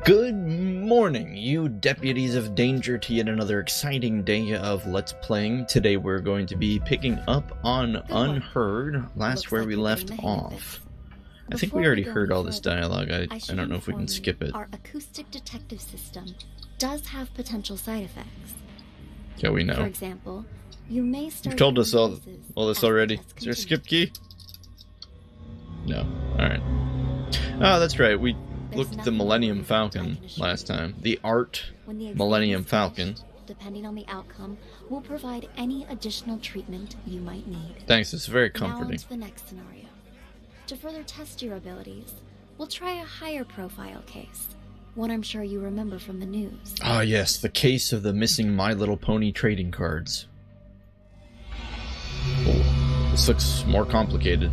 Good morning, you deputies of danger, to yet another exciting day of Let's Playing. Today we're going to be picking up on Unheard, last where we left off. I think we already heard all this dialogue. I don't know if we can skip it. Our acoustic detective system does have potential side effects. Yeah, we know. For example, you may start. You've told us all this already. Is there a skip key? No. Alright. Oh, that's right. We looked at the Millennium Falcon last time. The art Millennium Falcon. Depending on the outcome, we'll provide any additional treatment you might need. Thanks, it's very comforting. Now on to the next scenario. To further test your abilities, we'll try a higher profile case. One I'm sure you remember from the news. Ah yes, the case of the missing My Little Pony trading cards. Oh, this looks more complicated.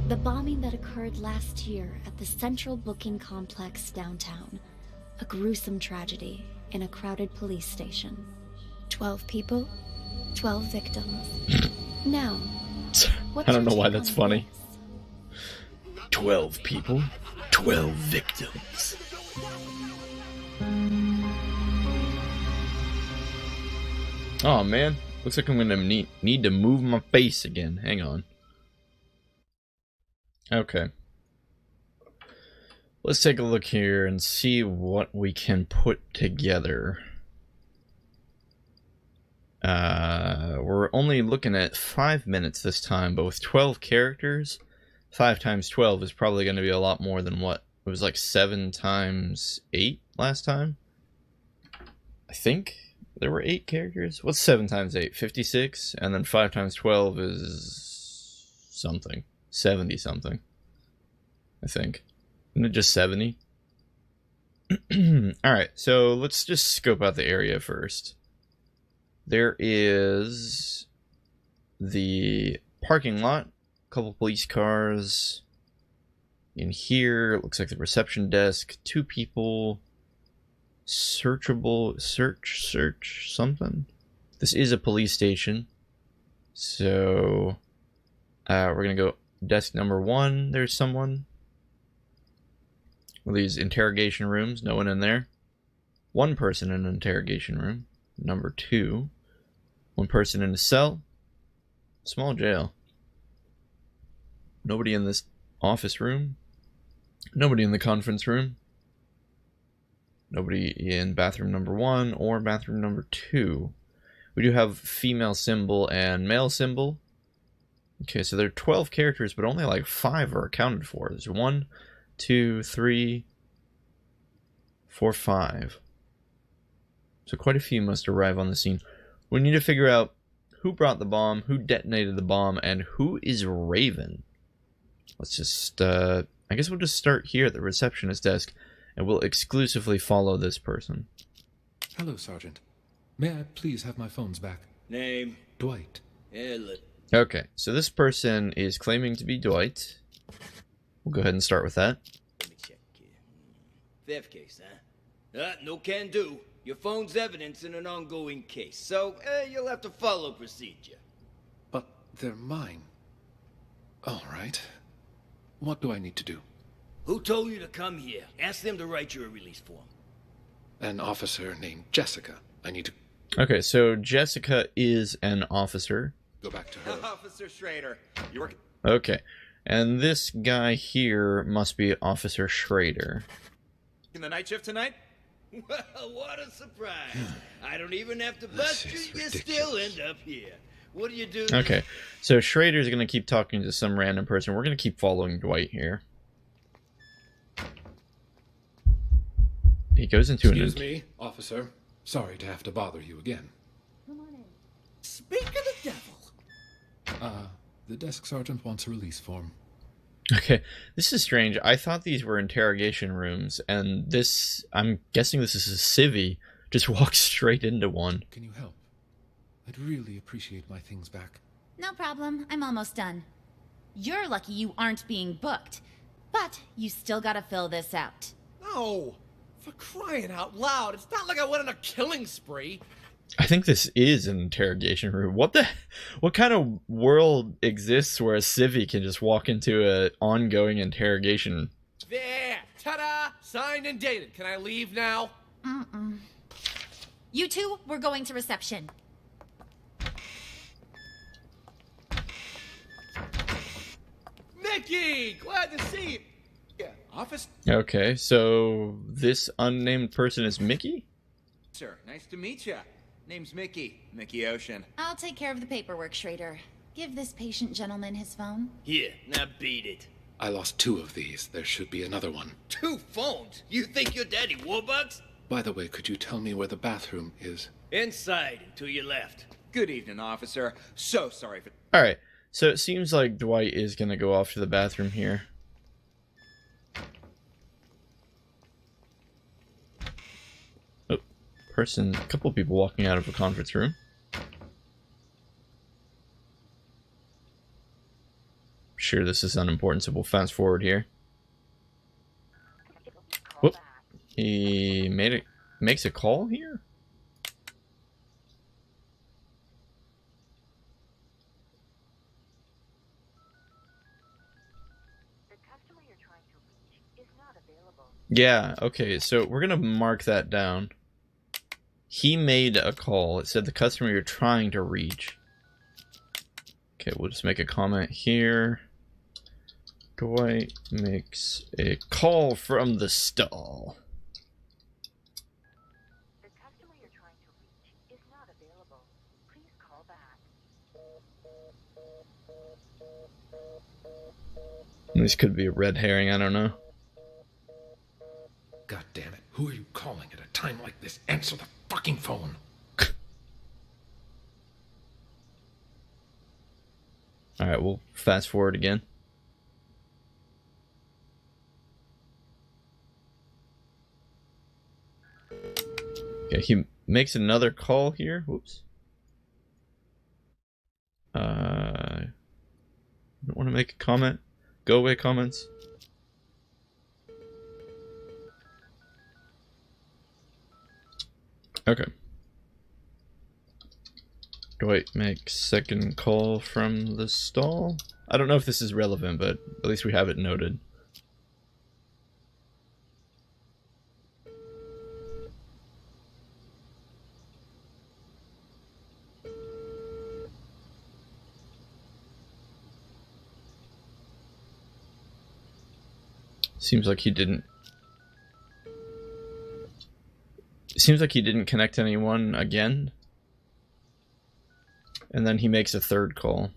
The bombing that occurred last year at the Central Booking Complex downtown. A gruesome tragedy in a crowded police station. 12 people, 12 victims. Now, I don't know why that's funny. 12 people, 12 victims. Oh man, looks like I'm gonna need to move my face again. Hang on. Okay. Let's take a look here and see what we can put together. We're only looking at 5 minutes this time, but with 12 characters, 5 times 12 is probably going to be a lot more than what? It was like 7 times 8 last time? I think there were 8 characters? What's 7 times 8? 56? And then 5 times 12 is something. 70 something. I think. Isn't it just 70? Alright, so let's just scope out the area first. There is the parking lot. A couple police cars. In here, it looks like the reception desk. 2 people. Searchable. Search something. This is a police station. So we're gonna go desk number 1. There's someone. Well, these interrogation rooms, no one in there. 1 person in an interrogation room. Number 2. 1 person in a cell. Small jail. Nobody in this office room. Nobody in the conference room. Nobody in bathroom number 1 or bathroom number 2. We do have female symbol and male symbol. Okay, so there are 12 characters, but only like 5 are accounted for. There's 1, 2, 3, 4, 5. So quite a few must arrive on the scene. We need to figure out who brought the bomb, who detonated the bomb, and who is Raven. Let's just, I guess we'll just start here at the receptionist desk, and we'll exclusively follow this person. Hello, Sergeant. May I please have my phones back? Name? Dwight. Okay, so this person is claiming to be Dwight. We'll go ahead and start with that. Let me check here. Theft case, huh? No can do. Your phone's evidence in an ongoing case, so you'll have to follow procedure. But they're mine. All right. What do I need to do? Who told you to come here? Ask them to write you a release form. An officer named Jessica. I need to... Okay, so Jessica is an officer. Go back to her. Officer Schrader. You work... Okay, and this guy here must be Officer Schrader. In the night shift tonight? Well, what a surprise. I don't even have to bust you, you still end up here. What do you do? Okay, so Schrader's going to keep talking to some random person. We're going to keep following Dwight here. He goes into Excuse me, officer. Sorry to have to bother you again. Come on in. Speak of the devil. The desk sergeant wants a release form. Okay, this is strange. I thought these were interrogation rooms, and this, I'm guessing this is a civvy, just walks straight into one. Can you help? I'd really appreciate my things back. No problem. I'm almost done. You're lucky you aren't being booked. But you still gotta fill this out. No! For crying out loud, it's not like I went on a killing spree. I think this is an interrogation room. What kind of world exists where a civvy can just walk into an ongoing interrogation? There! Ta-da! Signed and dated. Can I leave now? Mm-mm. You two, we're going to reception. Mickey! Glad to see you. Yeah, office. Okay, so this unnamed person is Mickey? Sir, nice to meet ya. Name's Mickey. Mickey Ocean. I'll take care of the paperwork, Schrader. Give this patient gentleman his phone. Here, now beat it. I lost 2 of these. There should be another one. 2 phones? You think you're Daddy Warbucks? By the way, could you tell me where the bathroom is? Inside, and to your left. Good evening, officer. So sorry for... Alright, so it seems like Dwight is going to go off to the bathroom here. Oh, a couple people walking out of a conference room. Sure, this is unimportant, so we'll fast forward here. Whoop. He makes a call here? Yeah, okay, so we're gonna mark that down. He made a call. It said the customer you're trying to reach. Okay, we'll just make a comment here. Dwight makes a call from the stall. The customer you're trying to reach is not available. Please call back. This could be a red herring, I don't know. God damn it. Who are you calling at a time like this? Answer the fucking phone. Alright, we'll fast forward again. Okay, he makes another call here. Whoops. I don't want to make a comment. Go away, comments. Okay. Dwight makes second call from the stall. I don't know if this is relevant, but at least we have it noted. Seems like he didn't connect anyone again. And then he makes a third call.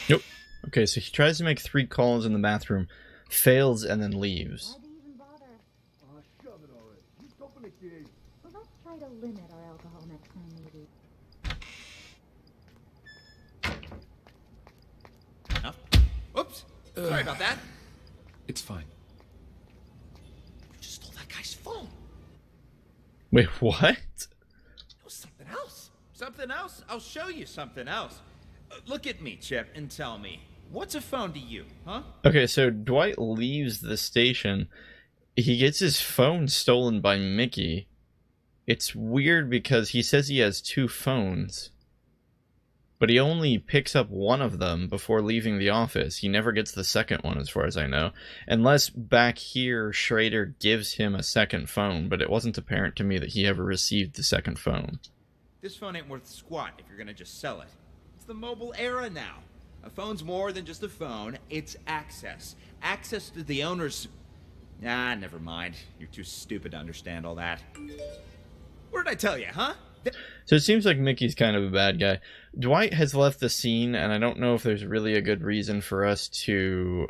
Nope. Okay, so he tries to make 3 calls in the bathroom, fails, and then leaves. Why'd they even bother? Shove it already. Just open the gate. Well, let's try to limit our alcohol next time, maybe. Oops. Sorry about that. It's fine. You just stole that guy's phone. Wait, what? It was something else. Something else? I'll show you something else. Look at me, Chip, and tell me, what's a phone to you, huh? Okay, so Dwight leaves the station. He gets his phone stolen by Mickey. It's weird because he says he has 2 phones, but he only picks up one of them before leaving the office. He never gets the second one, as far as I know. Unless back here, Schrader gives him a second phone, but it wasn't apparent to me that he ever received the second phone. This phone ain't worth squat if you're gonna just sell it. It's the mobile era now. A phone's more than just a phone, it's access. Access to the owner's... Ah, never mind. You're too stupid to understand all that. What did I tell you, huh? So it seems like Mickey's kind of a bad guy. Dwight has left the scene, and I don't know if there's really a good reason for us to...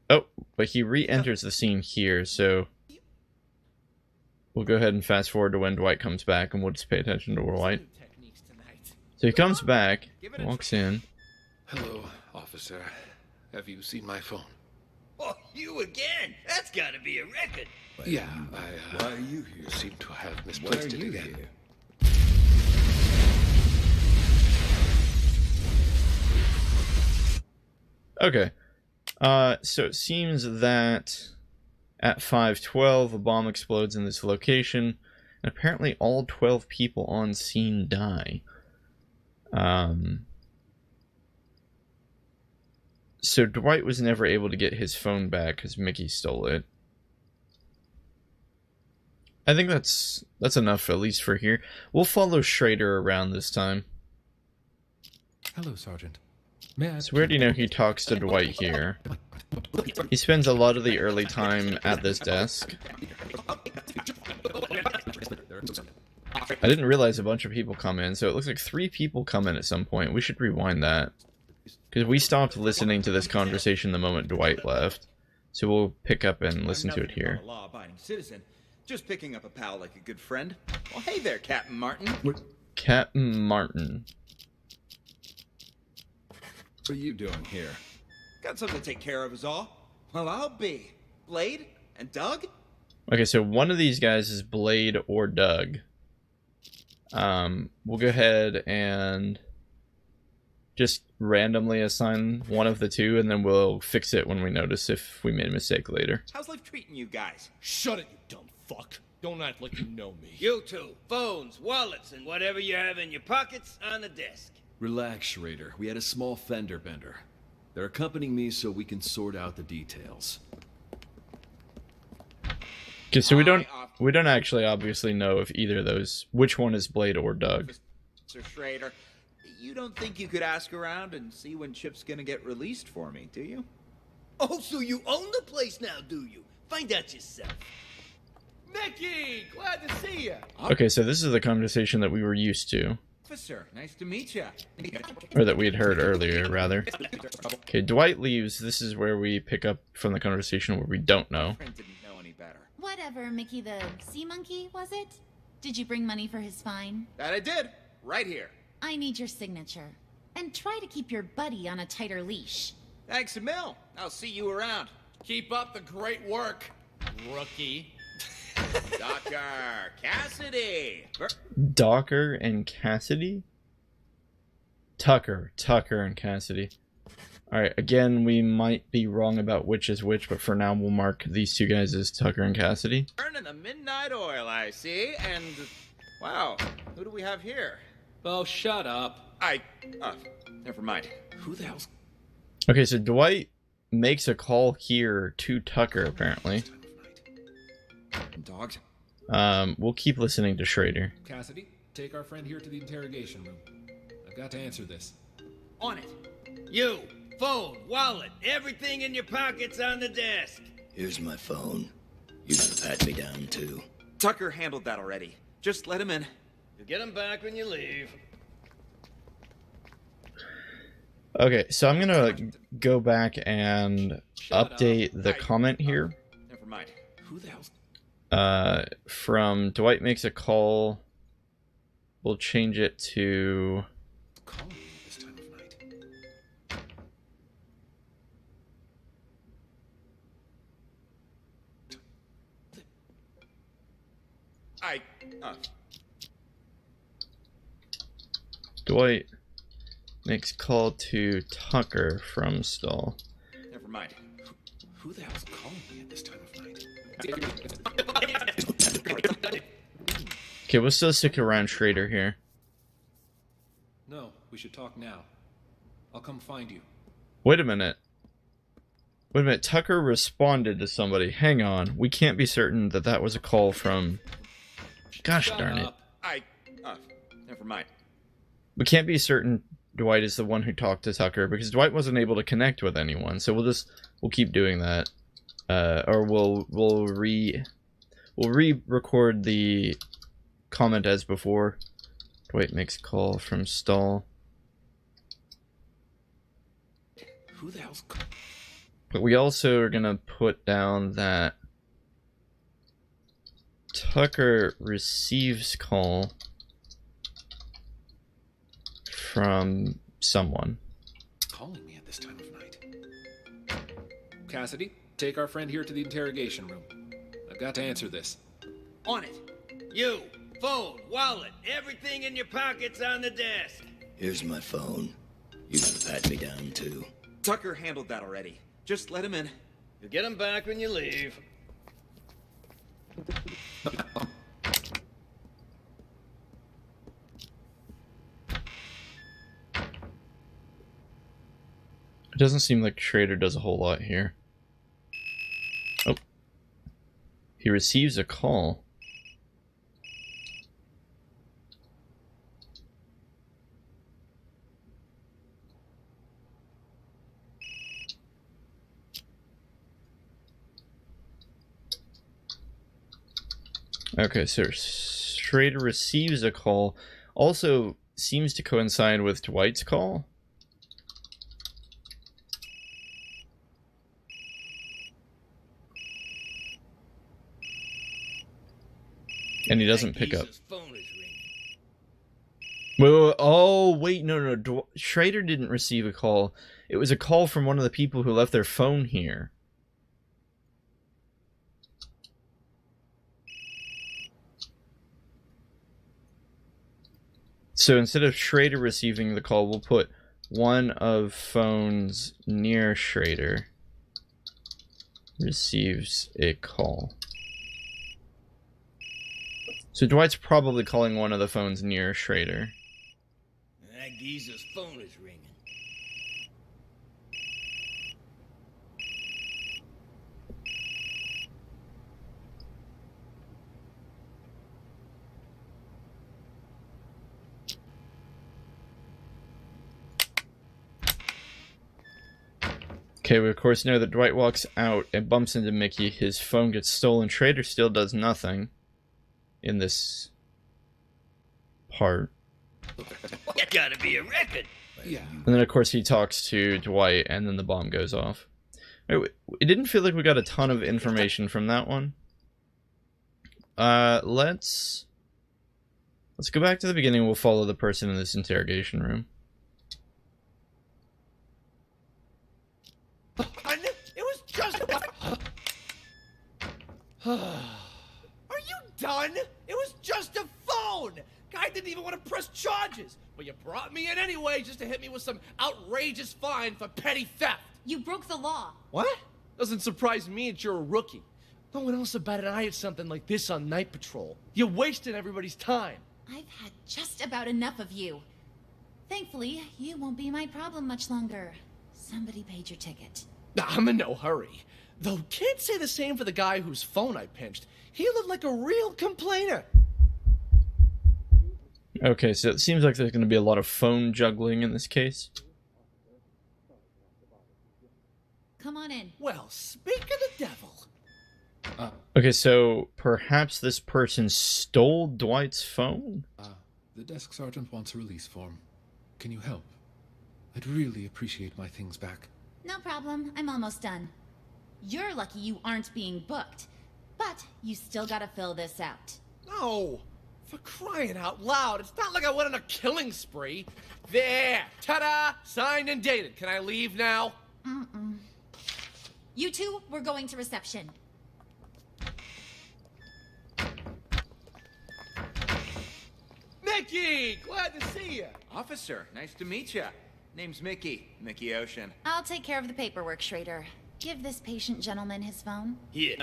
Oh, but he re-enters the scene here, so... We'll go ahead and fast forward to when Dwight comes back, and we'll just pay attention to Dwight. So he comes back, walks in. Hello, officer. Have you seen my phone? Oh, you again? That's gotta be a record. Yeah, Why are you here? seem to have Why are misplaced it you again. here? Okay. So it seems that at 5:12 a bomb explodes in this location, and apparently all 12 people on scene die. So Dwight was never able to get his phone back because Mickey stole it. I think that's enough, at least for here. We'll follow Schrader around this time. Hello, Sergeant. May I... So we already know he talks to Dwight here. He spends a lot of the early time at this desk. I didn't realize a bunch of people come in, so it looks like 3 people come in at some point. We should rewind that. Because we stopped listening to this conversation the moment Dwight left. So we'll pick up and listen to it here. I'm a law-abiding citizen, just picking up a pal like a good friend. Well, hey there, Captain Martin. Captain Martin. What are you doing here? Got something to take care of is all. Well, I'll be. Blade and Doug? Okay, so one of these guys is Blade or Doug. We'll go ahead and just randomly assign one of the two, and then we'll fix it when we notice if we made a mistake later. How's life treating you guys? Shut it, you dumb fuck. Don't act like you know me. You two, phones, wallets, and whatever you have in your pockets on the desk. Relax, Schrader. We had a small fender bender. They're accompanying me so we can sort out the details. Okay, so we don't actually obviously know if either of those, which one is Blade or Doug. Mr. Schrader, you don't think you could ask around and see when Chip's gonna get released for me, do you? Oh, so you own the place now, do you? Find out yourself. Nicky, glad to see you. Okay, so this is the conversation that we were used to. Officer, nice to meet you. Or that we had heard earlier, rather. Okay, Dwight leaves. This is where we pick up from the conversation where we don't know. Friend didn't know any better. Whatever, Mickey the sea monkey, was it? Did you bring money for his fine? That I did. Right here. I need your signature. And try to keep your buddy on a tighter leash. Thanks a mil. I'll see you around. Keep up the great work, rookie. Dr. Cassidy. Docker and Cassidy? Tucker and Cassidy. Alright, again, we might be wrong about which is which, but for now we'll mark these two guys as Tucker and Cassidy. Burning the midnight oil, I see. And, wow, who do we have here? Oh, shut up. Never mind. Who the hell's... Okay, so Dwight makes a call here to Tucker, apparently. Dogs? We'll keep listening to Schrader. Cassidy, take our friend here to the interrogation room. I've got to answer this. On it. You, phone, wallet, everything in your pockets on the desk. Here's my phone. You gotta pat me down, too. Tucker handled that already. Just let him in. You get them back when you leave. Okay, so I'm gonna go back and update the comment here. Never mind. Who the hell's... From Dwight makes a call, we'll change it to... calling me at this time of night? Dwight makes call to Tucker from stall. Never mind. Who the hell's calling me at this time of night? Okay, we'll still stick around Schrader here. No, we should talk now. I'll come find you. Wait a minute. Tucker responded to somebody. Hang on. We can't be certain that that was a call from... Gosh darn it. Never mind. We can't be certain Dwight is the one who talked to Tucker because Dwight wasn't able to connect with anyone. So we'll keep doing that. Or we'll re-record the comment as before. Dwight makes call from stall. Who the hell's... But we also are gonna put down that Tucker receives call from someone. calling me at this time of night? Cassidy, Take our friend here to the interrogation room. I've got to answer this. On it. You, phone, wallet, everything in your pockets on the desk. Here's my phone. You gotta pat me down, too. Tucker handled that already. Just let him in. You'll get them back when you leave. It doesn't seem like Schrader does a whole lot here. Oh. He receives a call. Okay, so Schrader receives a call. Also seems to coincide with Dwight's call. And he doesn't pick up. Wait, oh, wait, no. Schrader didn't receive a call. It was a call from one of the people who left their phone here. So instead of Schrader receiving the call, we'll put one of phones near Schrader receives a call. So Dwight's probably calling one of the phones near Schrader. That geezer's phone is ringing. Okay, we of course know that Dwight walks out and bumps into Mickey. His phone gets stolen. Schrader still does nothing in this part. That gotta be a record. Yeah. And then of course he talks to Dwight and then the bomb goes off. It didn't feel like we got a ton of information from that one. Let's go back to the beginning. We'll follow the person in this interrogation room. It was just a... Are you done? It was just a phone! Guy didn't even want to press charges. But you brought me in anyway just to hit me with some outrageous fine for petty theft. You broke the law. What? Doesn't surprise me that you're a rookie. No one else about an eye at something like this on night patrol. You're wasting everybody's time. I've had just about enough of you. Thankfully, you won't be my problem much longer. Somebody paid your ticket. I'm in no hurry. Though can't say the same for the guy whose phone I pinched. He looked like a real complainer. Okay, so it seems like there's going to be a lot of phone juggling in this case. Come on in. Well, speak of the devil. Okay, so perhaps this person stole Dwight's phone? The desk sergeant wants a release form. Can you help? I'd really appreciate my things back. No problem. I'm almost done. You're lucky you aren't being booked. But you still gotta fill this out. No! For crying out loud, it's not like I went on a killing spree. There! Ta-da! Signed and dated. Can I leave now? You two, we're going to reception. Mickey! Glad to see you! Officer, nice to meet you. Name's Mickey. Mickey Ocean. I'll take care of the paperwork, Schrader. Give this patient gentleman his phone. Yeah.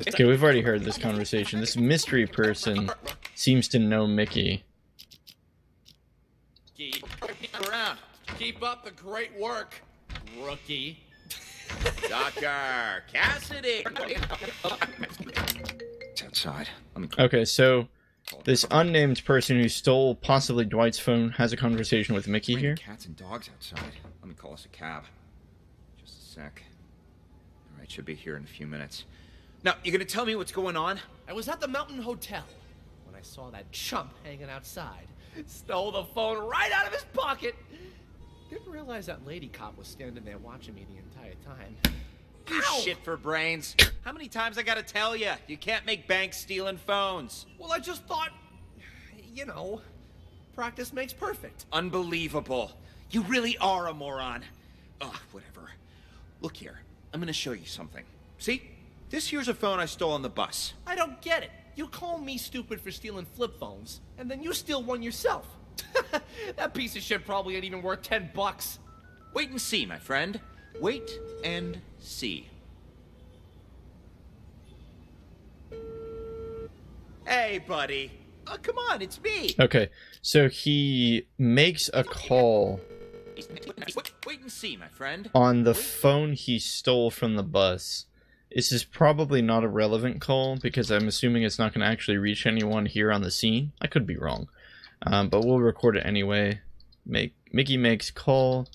Okay, we've already heard this conversation. This mystery person seems to know Mickey. Keep Around. Keep up the great work, rookie. Dr. Cassidy. It's outside. Let me... Okay, so this unnamed person who stole possibly Dwight's phone has a conversation with Mickey here. Cats and dogs outside. Let me call us a cab. Just a sec. Alright, should be here in a few minutes. Now, you gonna tell me what's going on? I was at the Mountain Hotel when I saw that chump hanging outside. Stole the phone right out of his pocket. Didn't realize that lady cop was standing there watching me the entire time. You Ow! shit for brains. How many times I gotta tell you? You can't make bank stealing phones. Well, I just thought, you know, practice makes perfect. Unbelievable. You really are a moron. Ugh, whatever. Look here. I'm gonna show you something. See? This here's a phone I stole on the bus. I don't get it. You call me stupid for stealing flip phones, and then you steal one yourself. That piece of shit probably ain't even worth $10. Wait and see, my friend. Wait and see. Hey, buddy. Oh, come on, it's me. Okay, so he makes a call Wait and see, my friend. on the phone he stole from the bus. This is probably not a relevant call because I'm assuming it's not going to actually reach anyone here on the scene. I could be wrong, but we'll record it anyway. Mickey makes call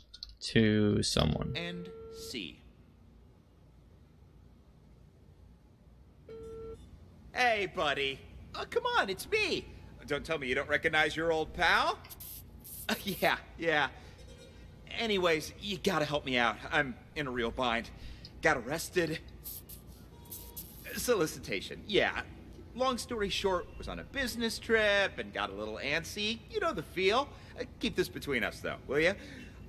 to someone. And see. Hey, buddy. Oh, come on, it's me. Don't tell me you don't recognize your old pal. Yeah. Anyways, you gotta help me out. I'm in a real bind. Got arrested. Solicitation, yeah. Long story short, was on a business trip and got a little antsy. You know the feel. Keep this between us, though, will you?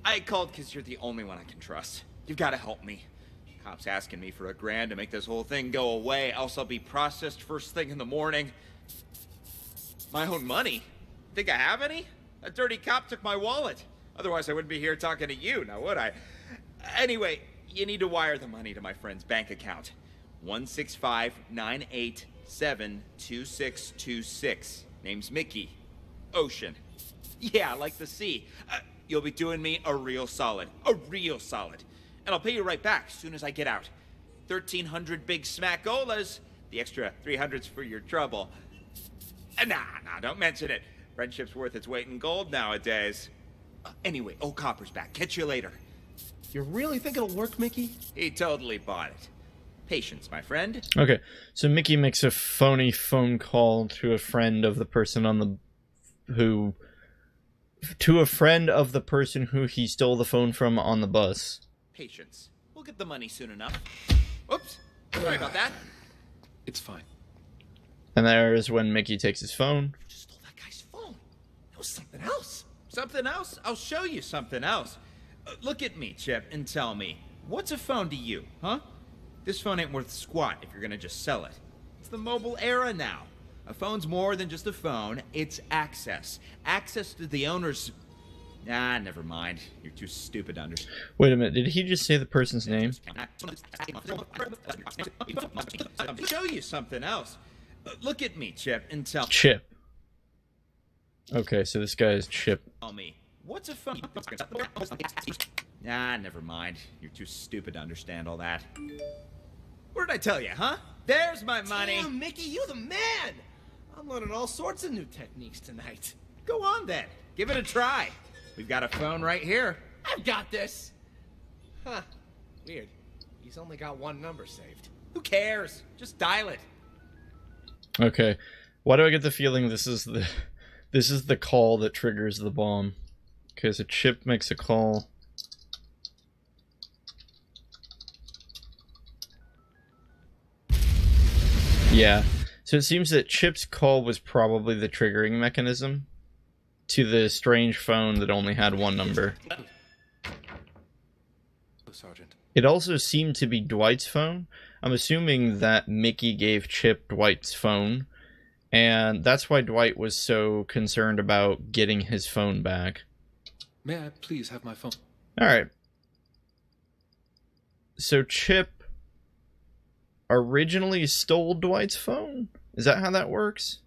I called because you're the only one I can trust. You've got to help me. Cops asking me for $1,000 to make this whole thing go away, else I'll be processed first thing in the morning. My own money? Think I have any? A dirty cop took my wallet. Otherwise, I wouldn't be here talking to you, now would I? Anyway, you need to wire the money to my friend's bank account. 165-987-2626. Name's Mickey. Ocean. Yeah, like the sea. You'll be doing me a real solid. A real solid. And I'll pay you right back as soon as I get out. 1,300 big smackolas. The extra 300's for your trouble. Nah, don't mention it. Friendship's worth its weight in gold nowadays. Anyway, old Copper's back. Catch you later. You really think it'll work, Mickey? He totally bought it. Patience, my friend. Okay, so Mickey makes a phony phone call to a friend of the person who he stole the phone from on the bus. Patience. We'll get the money soon enough. Oops. Sorry about that. It's fine. And there's when Mickey takes his phone. You just stole that guy's phone. That was something else. Something else? I'll show you something else. Look at me, Chip, and tell me, what's a phone to you, huh? This phone ain't worth squat if you're gonna just sell it. It's the mobile era now. A phone's more than just a phone, it's access. Access to the owner's... Ah, never mind. You're too stupid to understand. Wait a minute, did he just say the person's name? I'll show you something else. Look at me, Chip, and tell Chip. Okay, so this guy is Chip. me. What's a phone? Ah, never mind. You're too stupid to understand all that. What did I tell you, huh? There's my money. Damn, Mickey, you the man. I'm learning all sorts of new techniques tonight. Go on then. Give it a try. We've got a phone right here. I've got this. Huh. Weird. He's only got one number saved. Who cares? Just dial it. Okay. Why do I get the feeling this is the call that triggers the bomb? Okay, so Chip makes a call. Yeah. So it seems that Chip's call was probably the triggering mechanism to the strange phone that only had one number. Sergeant. It also seemed to be Dwight's phone. I'm assuming that Mickey gave Chip Dwight's phone, and that's why Dwight was so concerned about getting his phone back. May I please have my phone? Alright. So Chip originally stole Dwight's phone? Is that how that works?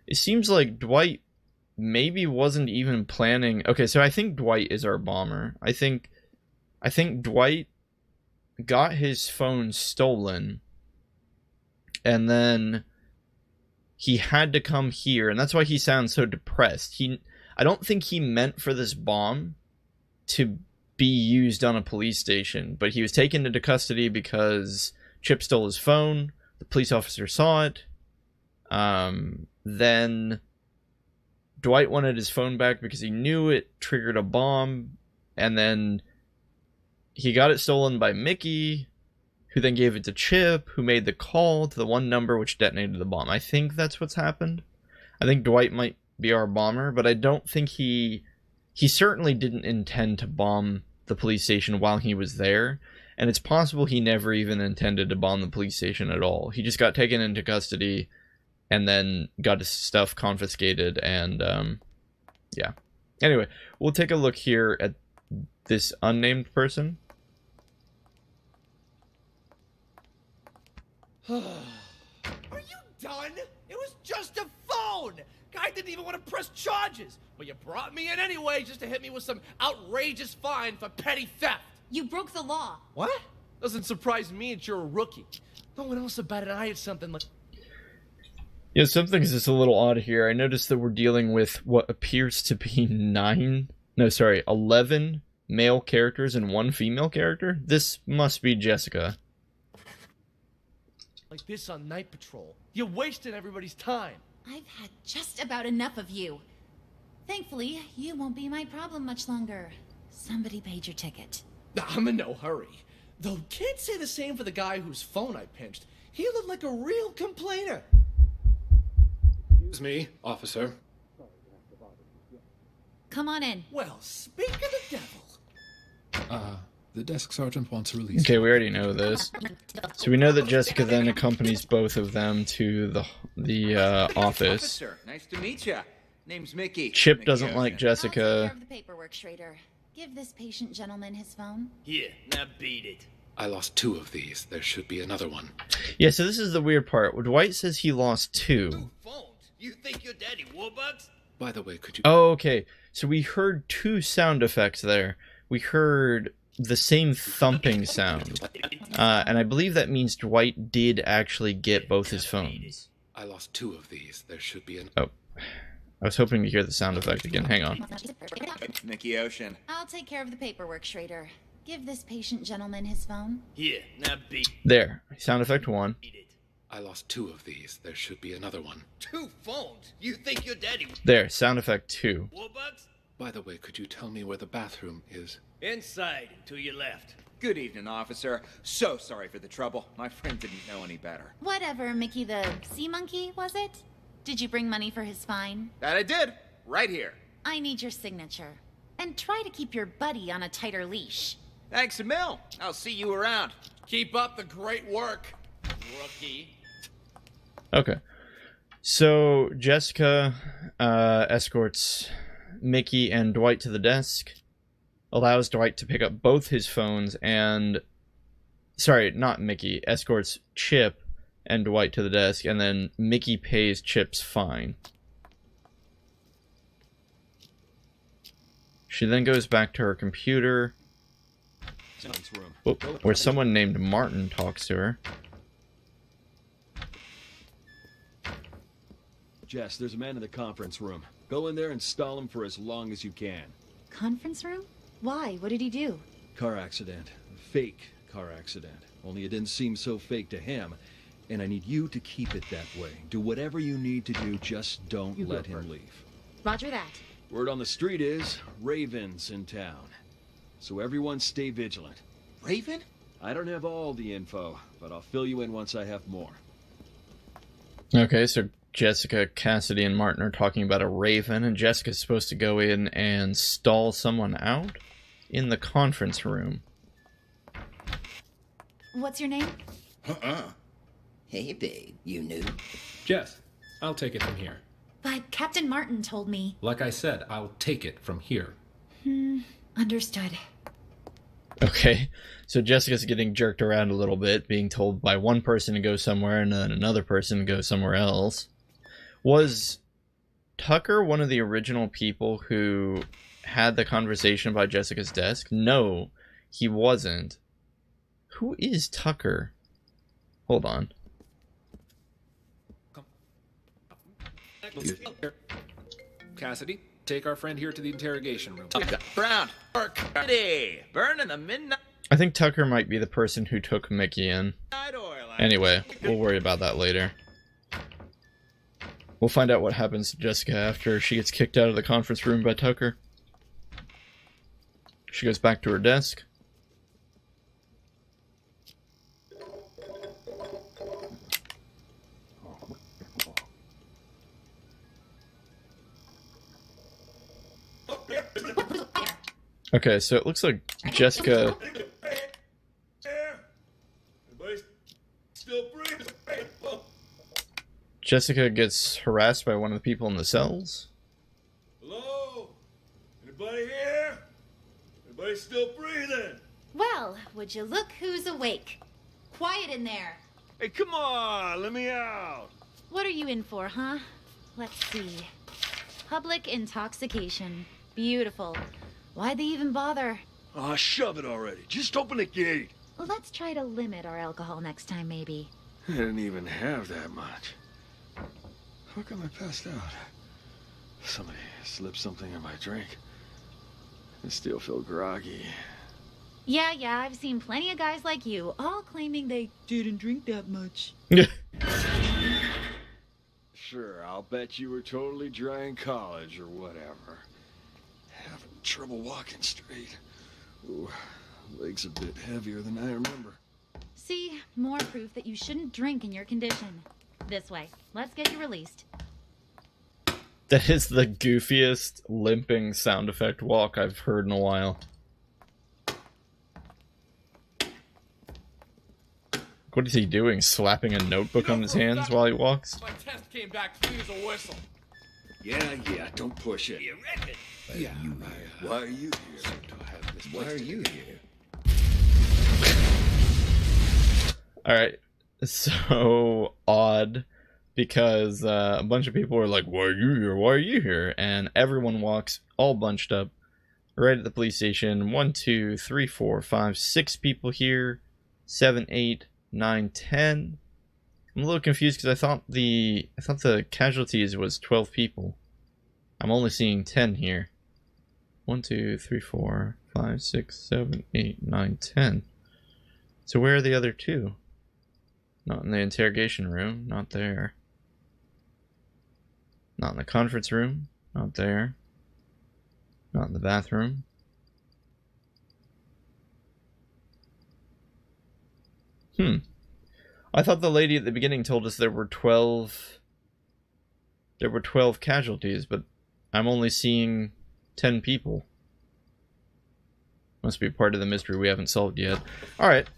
It seems like Dwight maybe wasn't even planning... Okay, so I think Dwight is our bomber. I think Dwight got his phone stolen, and then he had to come here, and that's why he sounds so depressed. I don't think he meant for this bomb to be used on a police station, but he was taken into custody because Chip stole his phone. The police officer saw it. Then Dwight wanted his phone back because he knew it triggered a bomb, and then he got it stolen by Mickey, who then gave it to Chip, who made the call to the one number which detonated the bomb. I think that's what's happened. I think Dwight might be our bomber, but I don't think he he certainly didn't intend to bomb the police station while he was there, and it's possible he never even intended to bomb the police station at all. He just got taken into custody and then got his stuff confiscated, and yeah. Anyway, we'll take a look here at this unnamed person. Are you done? It was just a phone! Guy didn't even want to press charges, but you brought me in anyway just to hit me with some outrageous fine for petty theft. You broke the law. What? Doesn't surprise me that you're a rookie. No one else about it. I had something like... Yeah, something's just a little odd here. I noticed that we're dealing with what appears to be 11 male characters and 1 female character. This must be Jessica. like this on night patrol. You're wasting everybody's time. I've had just about enough of you. Thankfully, you won't be my problem much longer. Somebody paid your ticket. I'm in no hurry. Though can't say the same for the guy whose phone I pinched. He looked like a real complainer. Excuse me, officer. Come on in. Well, speak of the devil. The desk sergeant wants a release. Okay, we already know this. So we know that Jessica then accompanies both of them to the office. Officer, nice to meet you. Name's Mickey. Chip Mickey doesn't Ocean. like I'll take care Jessica. of the paperwork, Schrader. Give this patient gentleman his phone. Here, now beat it. I lost 2 of these. There should be another one. Yeah, so this is the weird part. Dwight says he lost 2. 2 phones? You think your daddy Warbucks? By the way, could you... Oh, okay. So we heard 2 sound effects there. We heard the same thumping sound. And I believe that means Dwight did actually get both his phones. I lost 2 of these. There should be an... Oh. I was hoping to hear the sound effect again. Hang on. Mickey Ocean. I'll take care of the paperwork, Schrader. Give this patient gentleman his phone. Here, now beat There. Sound effect 1. it. I lost 2 of these. There should be another one. 2 phones? You think your daddy There. Sound effect 2. Warbucks? By the way, could you tell me where the bathroom is? Inside, to your left. Good evening, officer. So sorry for the trouble. My friend didn't know any better. Whatever, Mickey the sea monkey, was it? Did you bring money for his fine? That I did. Right here. I need your signature. And try to keep your buddy on a tighter leash. Thanks a mil. I'll see you around. Keep up the great work, rookie. Okay. So Jessica escorts Mickey and Dwight to the desk, allows Dwight to pick up both his phones, and... Sorry, not Mickey. Escorts Chip and Dwight to the desk, and then Mickey pays Chip's fine. She then goes back to her computer, where someone named Martin talks to her. Jess, there's a man in the conference room. Go in there and stall him for as long as you can. Conference room? Why? What did he do? Car accident. Fake car accident. Only it didn't seem so fake to him. And I need you to keep it that way. Do whatever you need to do, just don't let him leave. Roger that. Word on the street is, Raven's in town. So everyone stay vigilant. Raven? I don't have all the info, but I'll fill you in once I have more. Okay, so Jessica, Cassidy, and Martin are talking about a Raven, and Jessica's supposed to go in and stall someone out in the conference room. What's your name? Hey, babe, you new? Jess, I'll take it from here. But Captain Martin told me... Like I said, I'll take it from here. Understood. Okay, so Jessica's getting jerked around a little bit, being told by one person to go somewhere and then another person to go somewhere else. Was Tucker one of the original people who had the conversation by Jessica's desk? No, he wasn't. Who is Tucker? Hold on. Cassidy, take our friend here to the interrogation room. Brown. Ready. Burning the midnight I think Tucker might be the person who took Mickey in. oil. Anyway, we'll worry about that later. We'll find out what happens to Jessica after she gets kicked out of the conference room by Tucker. She goes back to her desk. Okay, so it looks like Jessica... Jessica gets harassed by one of the people in the cells? Hello? Anybody here? Anybody still breathing? Well, would you look who's awake? Quiet in there. Hey, come on, let me out. What are you in for, huh? Let's see. Public intoxication. Beautiful. Why'd they even bother? Oh, shove it already. Just open the gate. Let's try to limit our alcohol next time, maybe. I didn't even have that much. How come I passed out? Somebody slipped something in my drink. I still feel groggy. Yeah, I've seen plenty of guys like you, all claiming they didn't drink that much. Sure, I'll bet you were totally dry in college or whatever. Having trouble walking straight. Ooh, legs a bit heavier than I remember. See, more proof that you shouldn't drink in your condition. This way. Let's get you released. That is the goofiest limping sound effect walk I've heard in a while. What is he doing? Slapping a notebook on his hands while he walks? My test came back clean as a whistle. Yeah, don't push it. You reckon? Why are you here? Why are you here? Alright, so odd, because a bunch of people are like, why are you here? Why are you here? And everyone walks all bunched up right at the police station. 1, 2, 3, 4, 5, 6 people here. 7, 8, 9, 10. I'm a little confused because I thought the casualties was 12 people. I'm only seeing 10 here. 1, 2, 3, 4, 5, 6, 7, 8, 9, 10. So where are the other 2? Not in the interrogation room. Not there. Not in the conference room. Not there. Not in the bathroom. I thought the lady at the beginning told us there were 12 casualties, but I'm only seeing 10 people. Must be part of the mystery we haven't solved yet. Alright.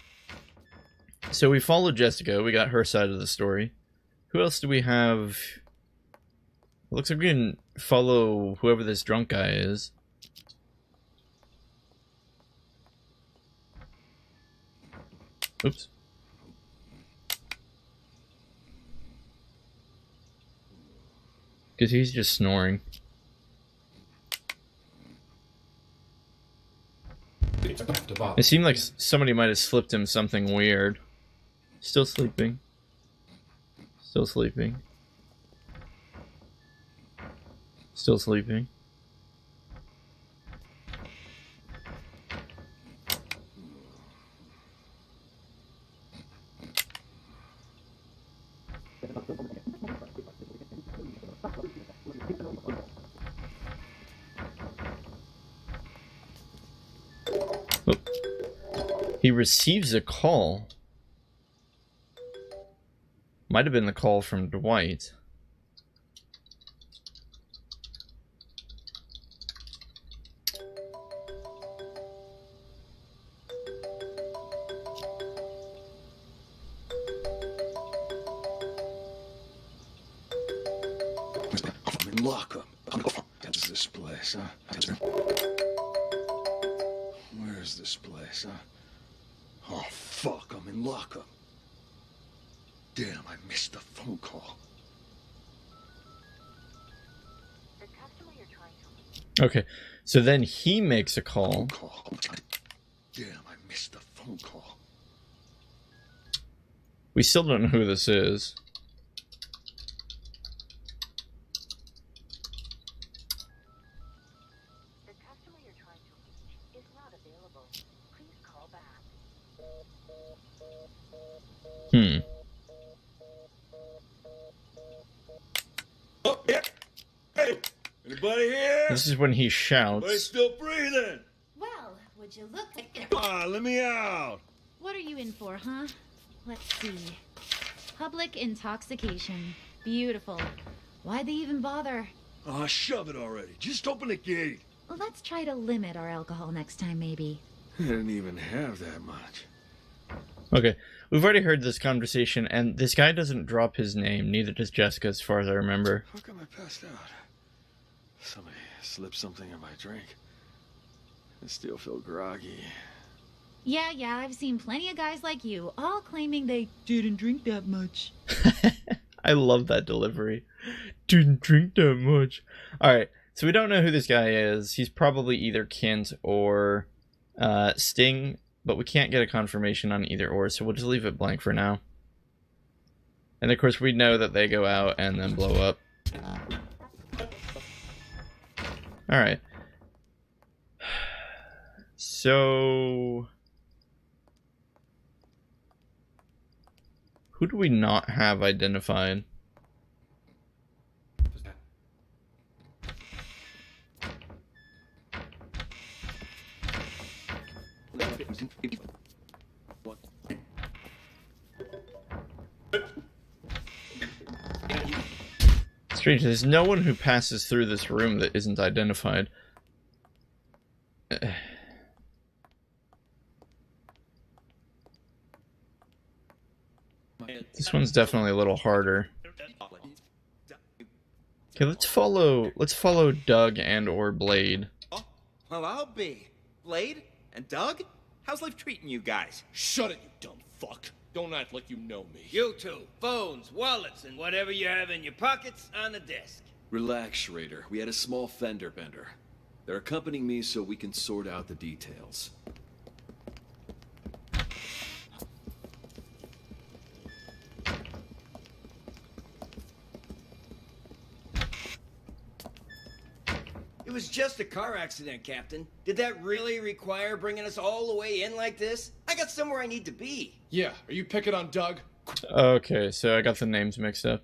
So we followed Jessica, we got her side of the story. Who else do we have? It looks like we can follow whoever this drunk guy is. Oops. Because he's just snoring. It seemed like somebody might have slipped him something weird. Still sleeping. Still sleeping. Still sleeping. He receives a call. Might have been the call from Dwight. I'm in lockup. That's this place, huh? Where's this place, huh? Oh, fuck, I'm in lockup. Damn, I missed the phone call. Okay, so then he makes a call. Damn, I missed the phone call. We still don't know who this is. Oh, yeah. Hey, anybody here? This is when he Anybody shouts. still breathing? Well, would you look? Come on, let me out. What are you in for, huh? Let's see. Public intoxication. Beautiful. Why'd they even bother? Oh, shove it already. Just open the gate. Let's try to limit our alcohol next time, maybe. I didn't even have that much. Okay, we've already heard this conversation, and this guy doesn't drop his name, neither does Jessica, as far as I remember. How come I passed out? Somebody slipped something in my drink. I still feel groggy. Yeah, I've seen plenty of guys like you, all claiming they didn't drink that much. I love that delivery. Didn't drink that much. Alright, so we don't know who this guy is. He's probably either Kent or Sting, but we can't get a confirmation on either or, so we'll just leave it blank for now. And of course we know that they go out and then blow up. Alright. So... who do we not have identified? Strange, there's no one who passes through this room that isn't identified. This one's definitely a little harder. Okay, let's follow Doug and or Blade. Well, I'll be. Blade? And Doug? How's life treating you guys? Shut it, you dumb fuck. Don't act like you know me. You two, phones, wallets, and whatever you have in your pockets on the desk. Relax, Schrader. We had a small fender bender. They're accompanying me so we can sort out the details. It was just a car accident, Captain. Did that really require bringing us all the way in like this? I got somewhere I need to be. Yeah, are you picking on Doug? Okay, so I got the names mixed up.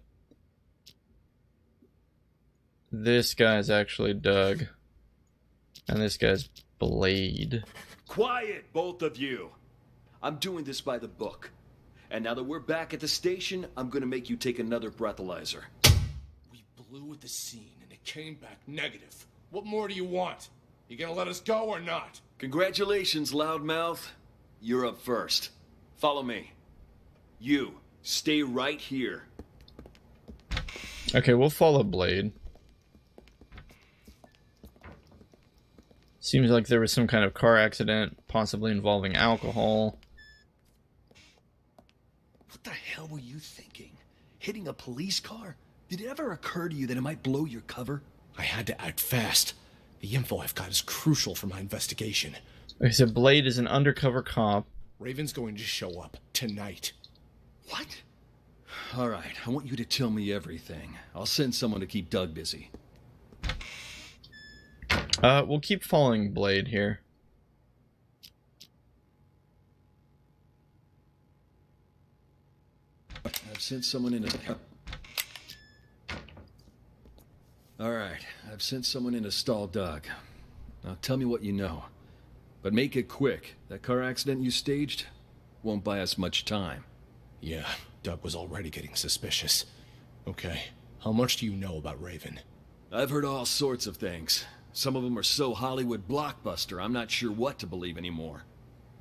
This guy's actually Doug. And this guy's Blade. Quiet, both of you! I'm doing this by the book. And now that we're back at the station, I'm gonna make you take another breathalyzer. We blew at the scene and it came back negative. What more do you want? You gonna let us go or not? Congratulations, loudmouth. You're up first. Follow me. You, stay right here. Okay, we'll follow Blade. Seems like there was some kind of car accident, possibly involving alcohol. What the hell were you thinking? Hitting a police car? Did it ever occur to you that it might blow your cover? I had to act fast. The info I've got is crucial for my investigation. Okay, so Blade is an undercover cop. Raven's going to show up tonight. What? Alright, I want you to tell me everything. I'll send someone to keep Doug busy. We'll keep following Blade here. I've sent someone in to... Alright, I've sent someone in to stall Doug. Now tell me what you know. But make it quick. That car accident you staged won't buy us much time. Yeah, Doug was already getting suspicious. Okay, how much do you know about Raven? I've heard all sorts of things. Some of them are so Hollywood blockbuster, I'm not sure what to believe anymore.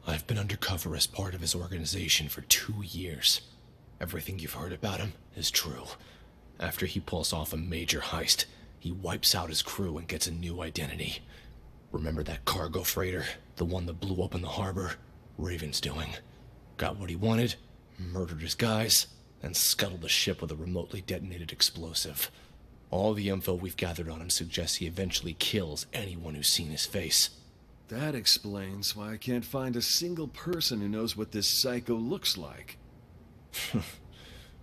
I've been undercover as part of his organization for 2 years. Everything you've heard about him is true. After he pulls off a major heist, he wipes out his crew and gets a new identity. Remember that cargo freighter? The one that blew up in the harbor? Raven's doing. Got what he wanted, murdered his guys, and scuttled the ship with a remotely detonated explosive. All the info we've gathered on him suggests he eventually kills anyone who's seen his face. That explains why I can't find a single person who knows what this psycho looks like.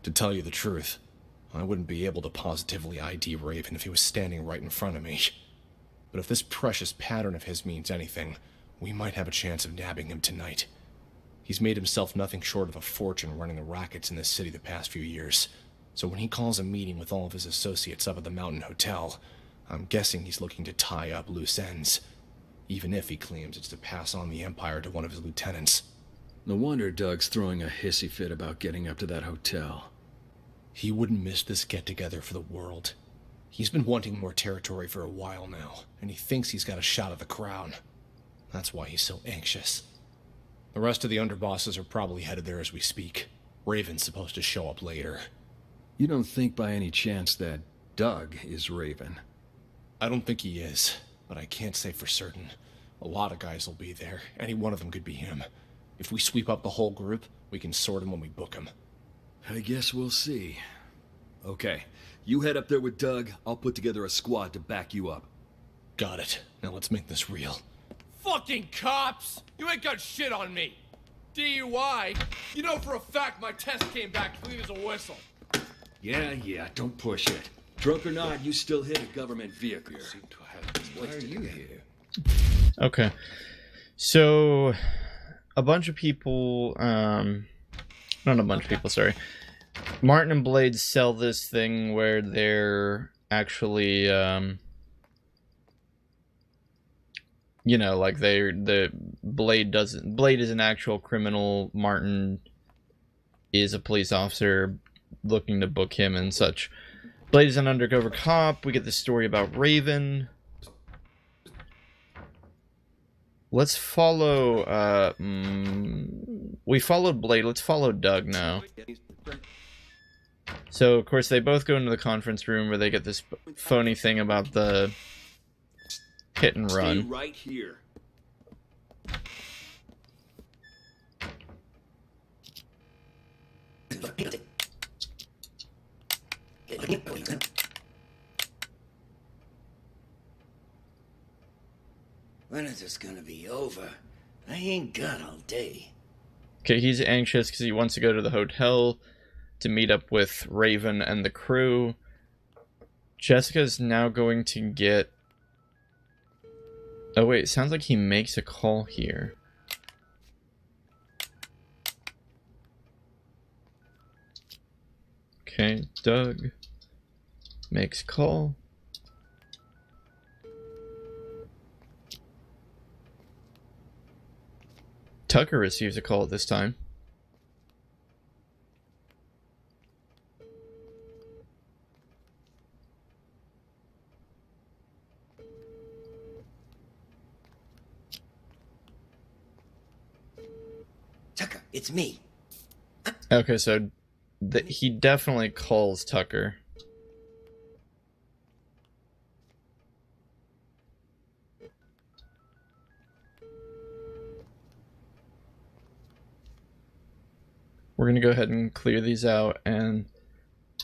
To tell you the truth, I wouldn't be able to positively ID Raven if he was standing right in front of me. But if this precious pattern of his means anything, we might have a chance of nabbing him tonight. He's made himself nothing short of a fortune running the rackets in this city the past few years. So when he calls a meeting with all of his associates up at the Mountain Hotel, I'm guessing he's looking to tie up loose ends. Even if he claims it's to pass on the Empire to one of his lieutenants. No wonder Doug's throwing a hissy fit about getting up to that hotel. He wouldn't miss this get-together for the world. He's been wanting more territory for a while now, and he thinks he's got a shot at the crown. That's why he's so anxious. The rest of the underbosses are probably headed there as we speak. Raven's supposed to show up later. You don't think by any chance that Doug is Raven? I don't think he is, but I can't say for certain. A lot of guys will be there. Any one of them could be him. If we sweep up the whole group, we can sort him when we book him. I guess we'll see. Okay, you head up there with Doug. I'll put together a squad to back you up. Got it. Now let's make this real. Fucking cops! You ain't got shit on me. DUI? You know for a fact my test came back clean as a whistle. Yeah, don't push it. Drunk or not, you still hit a government vehicle. Why are you here? Okay. So, a bunch of people, not a bunch of people, sorry. Martin and Blade sell this thing where they're actually, you know, like Blade is an actual criminal, Martin is a police officer looking to book him and such. Blade is an undercover cop. We get the story about Raven. Let's follow, we followed Blade. Let's follow Doug now. So, of course, they both go into the conference room where they get this phony thing about the hit and run. Stay right here. When is this gonna be over? I ain't got all day. Okay, he's anxious because he wants to go to the hotel to meet up with Raven and the crew. Jessica's now going to get... Oh wait, it sounds like he makes a call here. Okay, Doug makes call. Tucker receives a call at this time. Tucker, it's me. Okay, so he definitely calls Tucker. We're going to go ahead and clear these out and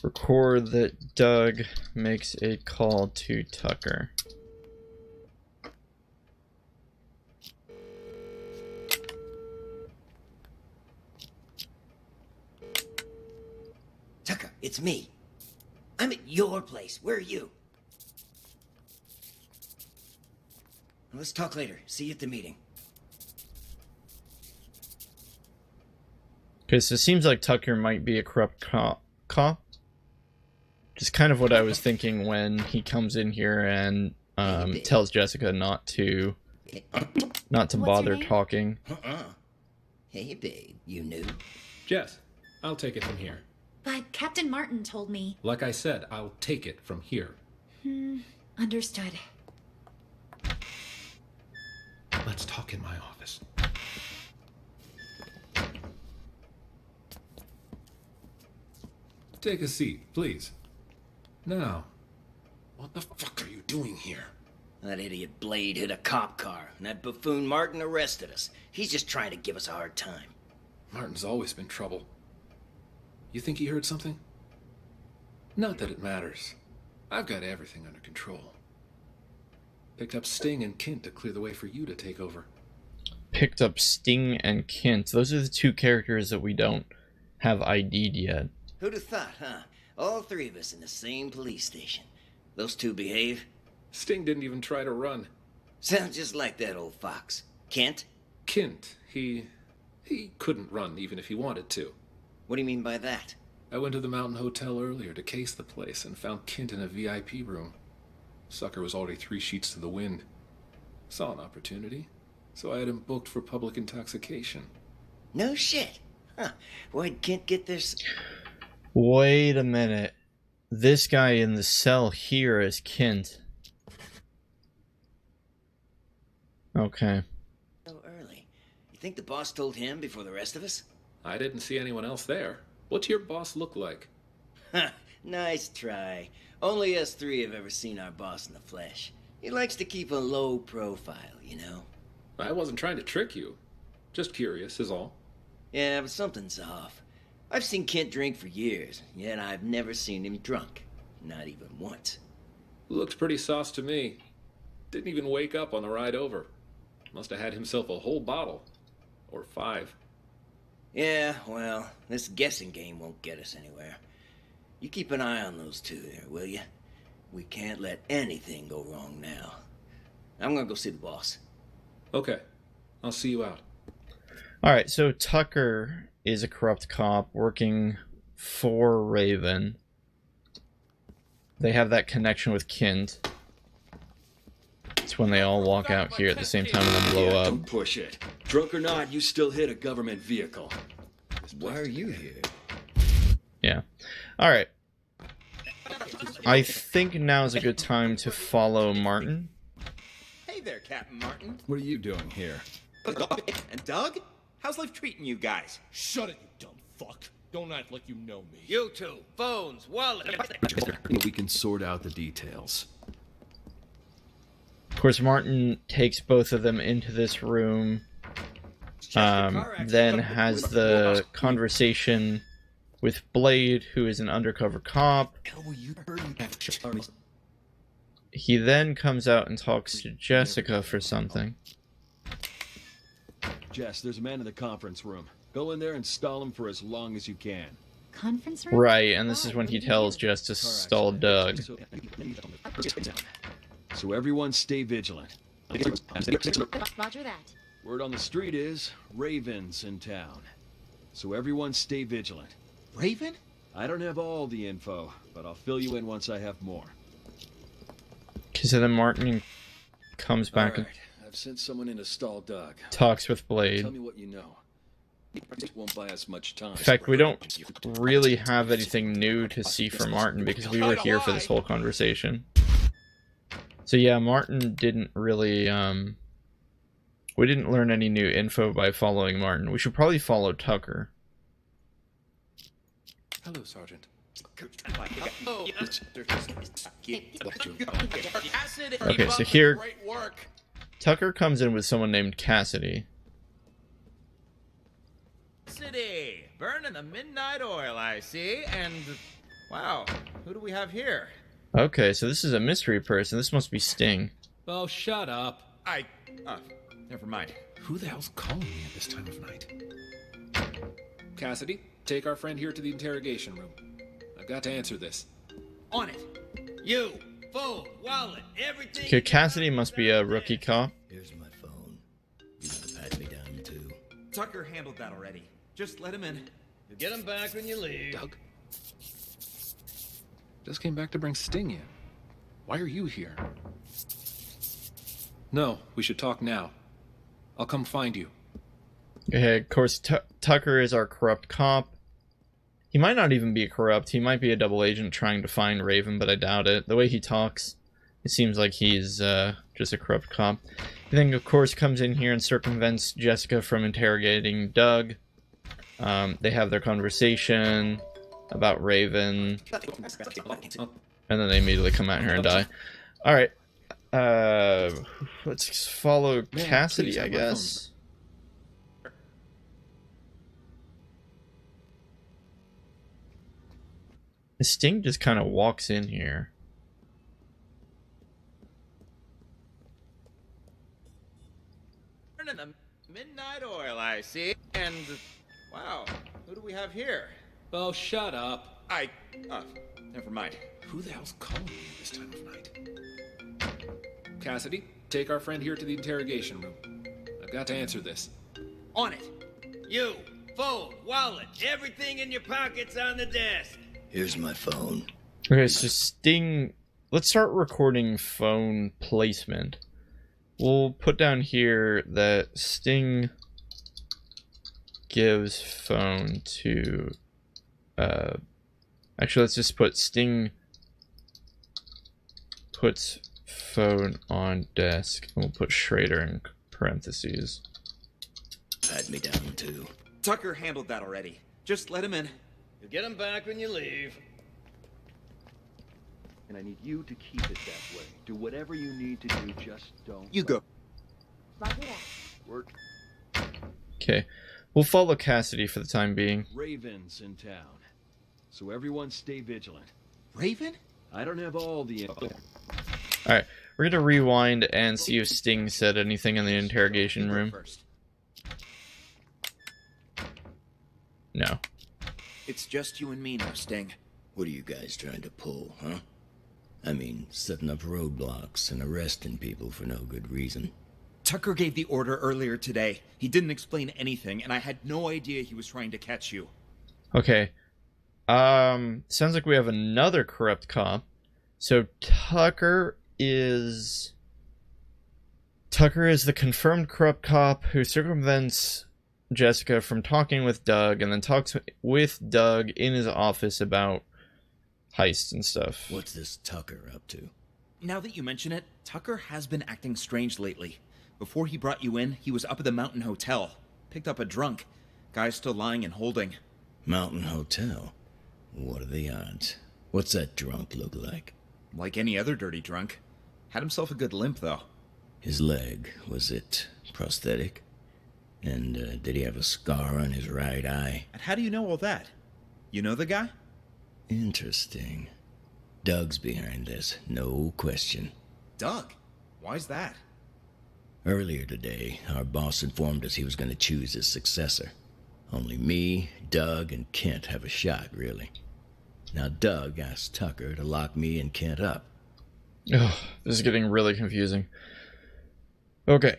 record that Doug makes a call to Tucker. Tucker, it's me. I'm at your place. Where are you? Let's talk later. See you at the meeting. Okay, so it seems like Tucker might be a corrupt cop. Just kind of what I was thinking when he comes in here and tells Jessica not to bother talking. Hey, babe, you knew? Jess, I'll take it from here. But Captain Martin told me... Like I said, I'll take it from here. Understood. Let's talk in my office. Take a seat, please. Now, what the fuck are you doing here? That idiot Blade hit a cop car, and that buffoon Martin arrested us. He's just trying to give us a hard time. Martin's always been trouble. You think he heard something? Not that it matters. I've got everything under control. Picked up Sting and Kint to clear the way for you to take over. Picked up Sting and Kint. Those are the two characters that we don't have ID'd yet. Who'd have thought, huh? All three of us in the same police station. Those two behave? Sting didn't even try to run. Sounds just like that old fox. Kent? Kint, he couldn't run even if he wanted to. What do you mean by that? I went to the Mountain Hotel earlier to case the place and found Kint in a VIP room. Sucker was already 3 sheets to the wind. Saw an opportunity, so I had him booked for public intoxication. No shit. Huh. Why'd Kent get this? Wait a minute. this guy in the cell here is Kint. Okay. So early. You think the boss told him before the rest of us? I didn't see anyone else there. What's your boss look like? Nice try. Only us three have ever seen our boss in the flesh. He likes to keep a low profile, you know? I wasn't trying to trick you. Just curious, is all. Yeah, but something's off. I've seen Kent drink for years, yet I've never seen him drunk. Not even once. Looks pretty sauce to me. Didn't even wake up on the ride over. Must have had himself a whole bottle. Or 5. Yeah, well, this guessing game won't get us anywhere. You keep an eye on those two there, will you? We can't let anything go wrong now. I'm gonna go see the boss. Okay. I'll see you out. Alright, so Tucker is a corrupt cop working for Raven. They have that connection with Kint. It's when they all walk out here at the same time and then blow up. Don't push it. Drunk or not, you still hit a government vehicle. Why are you here? Yeah. Alright. I think now is a good time to follow Martin. Hey there, Captain Martin. What are you doing here? And Doug? How's life treating you guys? Shut it, you dumb fuck. Don't act like you know me. You two, phones, wallet. We can sort out the details. Of course, Martin takes both of them into this room, then has the conversation with Blade, who is an undercover cop. He then comes out and talks to Jessica for something. Jess, there's a man in the conference room. Go in there and stall him for as long as you can. Conference room? Right, and this is when he tells Jess to stall Doug. So everyone stay vigilant. Roger that. Word on the street is Raven's in town. So everyone stay vigilant. Raven? I don't have all the info, but I'll fill you in once I have more. Okay, so then Martin comes back and I've sent someone in to stall Doug. talks with Blade. Tell me what you know. It won't buy us much time. In fact, we don't really have anything new to see from Martin because we were here for this whole conversation. So yeah, Martin didn't really, we didn't learn any new info by following Martin. We should probably follow Tucker. Hello, Sergeant. Okay, so here, Tucker comes in with someone named Cassidy. City, burning the midnight oil, I see. And, wow, who do we have here? Okay, so this is a mystery person. This must be Sting. Oh, shut up. Never mind. Who the hell's calling me at this time of night? Cassidy, take our friend here to the interrogation room. I've got to answer this. On it. You, phone, wallet, everything. Okay, Cassidy must be a rookie cop. Here's my phone. You gotta pat me down too. Tucker handled that already. Just let him in. You'll get him back when you leave. Doug? Just came back to bring Sting in. Why are you here? No, we should talk now. I'll come find you. Okay, of course, Tucker is our corrupt cop. He might not even be corrupt. He might be a double agent trying to find Raven, but I doubt it. The way he talks, it seems like he's just a corrupt cop. He then, of course, comes in here and circumvents Jessica from interrogating Doug. They have their conversation about Raven, and then they immediately come out here and die. Alright, let's follow Cassidy, I guess. Sting just kind of walks in here. Burning the midnight oil, I see. And, wow, who do we have here? Oh, shut up. Never mind. Who the hell's calling me at this time of night? Cassidy, take our friend here to the interrogation room. I've got to answer this. On it. You, phone, wallet, everything in your pockets on the desk. Here's my phone. Okay, so Sting... Let's start recording phone placement. We'll put down here that Sting gives phone to... Actually, let's just put Sting puts phone on desk. And we'll put Schrader in parentheses. Pat me down, too. Tucker handled that already. Just let him in. You'll get him back when you leave. And I need you to keep it that way. Do whatever you need to do, just don't... You go. Work. Okay. We'll follow Cassidy for the time being. Raven's in town. So everyone stay vigilant. Raven? I don't have all the info. Alright, we're gonna rewind and see if Sting said anything in the interrogation room. No. It's just you and me now, Sting. What are you guys trying to pull, huh? I mean, setting up roadblocks and arresting people for no good reason. Tucker gave the order earlier today. He didn't explain anything, and I had no idea he was trying to catch you. Okay. Sounds like we have another corrupt cop. So Tucker is the confirmed corrupt cop who circumvents Jessica from talking with Doug and then talks with Doug in his office about heists and stuff. What's this Tucker up to? Now that you mention it, Tucker has been acting strange lately. Before he brought you in, he was up at the Mountain Hotel. Picked up a drunk. Guy's still lying and holding. Mountain Hotel? What are the odds? What's that drunk look like? Like any other dirty drunk. Had himself a good limp, though. His leg, was it prosthetic? And did he have a scar on his right eye? And how do you know all that? You know the guy? Interesting. Doug's behind this, no question. Doug? Why's that? Earlier today, our boss informed us he was going to choose his successor. Only me, Doug, and Kent have a shot, really. Now Doug asked Tucker to lock me and Kent up. Ugh, this is getting really confusing. Okay.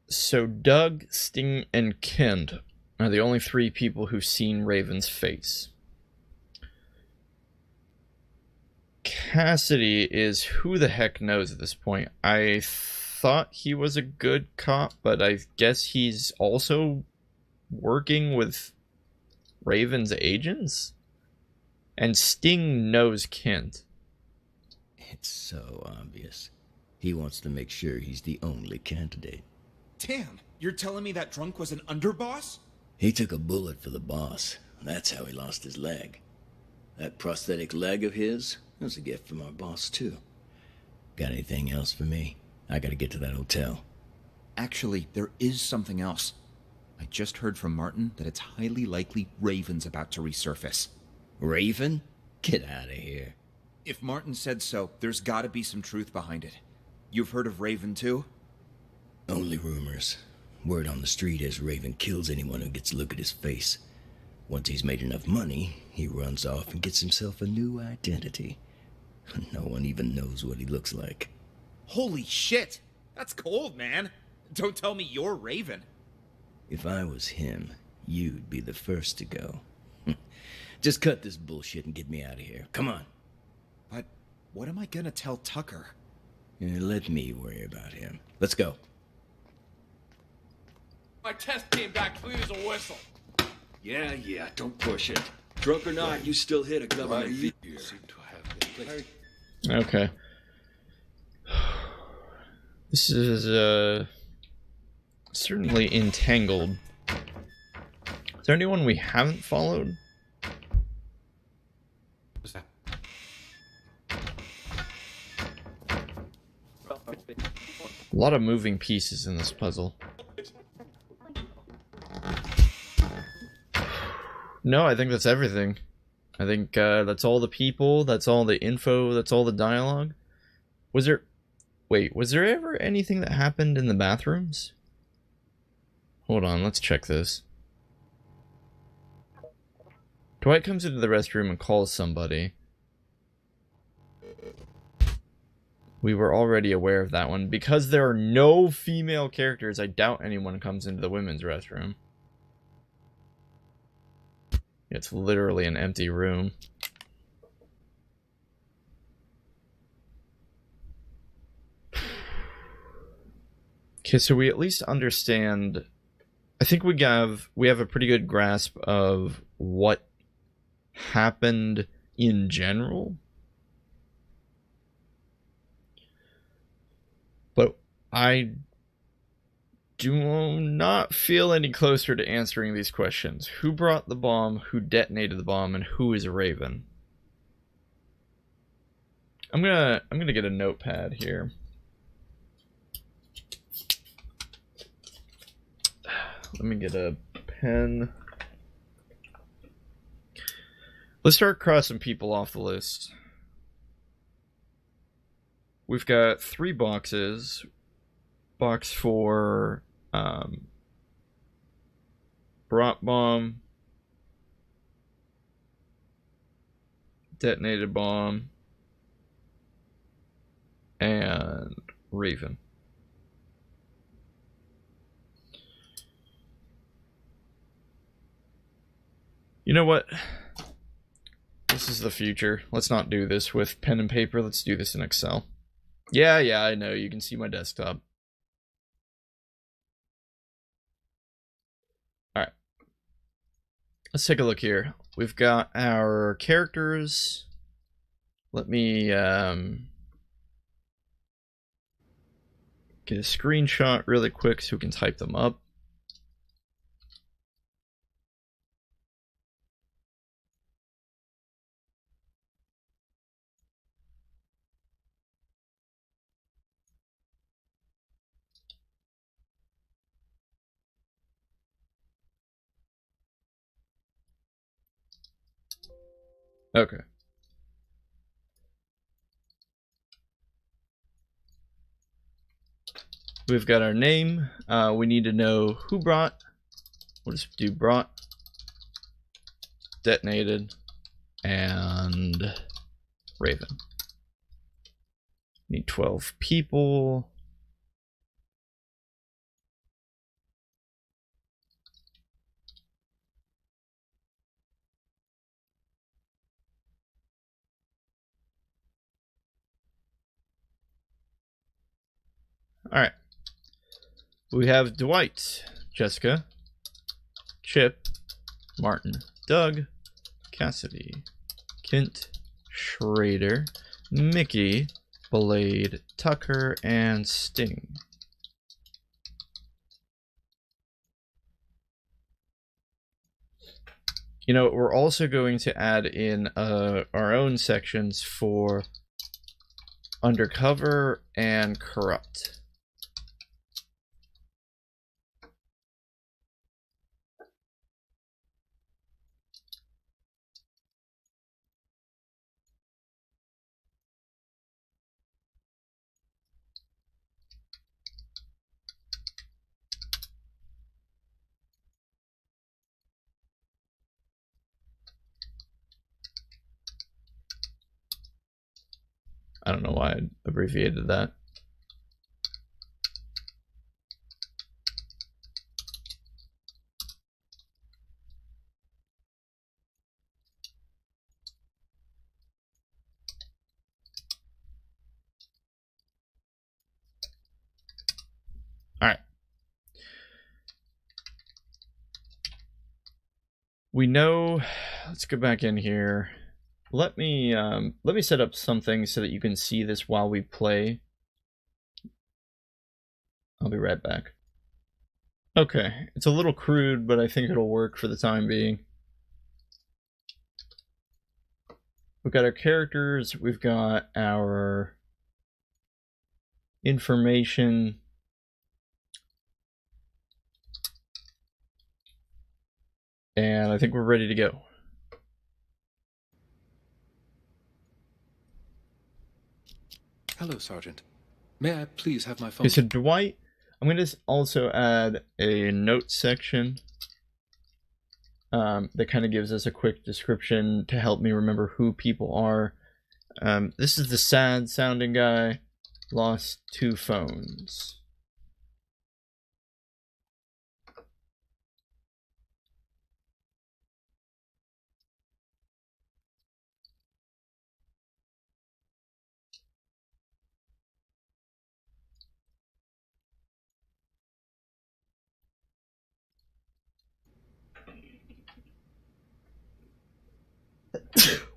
So Doug, Sting, and Kent are the only three people who've seen Raven's face. Cassidy is who the heck knows at this point. I thought he was a good cop, but I guess he's also working with Raven's agents? And Sting knows Kent. It's so obvious. He wants to make sure he's the only candidate. Damn, you're telling me that drunk was an underboss? He took a bullet for the boss. That's how he lost his leg. That prosthetic leg of his was a gift from our boss, too. Got anything else for me? I gotta get to that hotel. Actually, there is something else. I just heard from Martin that it's highly likely Raven's about to resurface. Raven? Get out of here. If Martin said so, there's gotta be some truth behind it. You've heard of Raven, too? Only rumors. Word on the street is Raven kills anyone who gets a look at his face. Once he's made enough money, he runs off and gets himself a new identity. No one even knows what he looks like. Holy shit! That's cold, man! Don't tell me you're Raven. If I was him, you'd be the first to go. Just cut this bullshit and get me out of here. Come on. But what am I gonna tell Tucker? Let me worry about him. Let's go. My test came back clean as a whistle. Yeah, don't push it. Drunk or not, you still hit a government figure. Okay. This is, certainly entangled. Is there anyone we haven't followed? What's that? A lot of moving pieces in this puzzle. No, I think that's everything. I think that's all the people, that's all the info, that's all the dialogue. Was there... Wait, was there ever anything that happened in the bathrooms? Hold on, let's check this. Dwight comes into the restroom and calls somebody. We were already aware of that one. Because there are no female characters, I doubt anyone comes into the women's restroom. It's literally an empty room. Okay, so we at least understand... I think we have a pretty good grasp of what happened in general. I do not feel any closer to answering these questions. Who brought the bomb, who detonated the bomb, and who is Raven? I'm gonna get a notepad here. Let me get a pen. Let's start crossing people off the list. We've got 3 boxes. Box for brought bomb, detonated bomb, and Raven. You know what? This is the future. Let's not do this with pen and paper. Let's do this in Excel. Yeah, I know. You can see my desktop. Alright. Let's take a look here. We've got our characters. Let me get a screenshot really quick so we can type them up. Okay. We've got our name. We need to know who brought. We'll just do brought, detonated, and Raven. Need 12 people. Alright. We have Dwight, Jessica, Chip, Martin, Doug, Cassidy, Kent, Schrader, Mickey, Blade, Tucker, and Sting. You know, we're also going to add in our own sections for undercover and corrupt. I don't know why I abbreviated that. All right. We know, let's go back in here. Let me set up something so that you can see this while we play. I'll be right back. Okay, it's a little crude, but I think it'll work for the time being. We've got our characters, we've got our information. And I think we're ready to go. Hello, Sergeant. May I please have my phone? Okay, so Dwight, I'm going to also add a note section that kind of gives us a quick description to help me remember who people are. This is the sad sounding guy, lost 2 phones.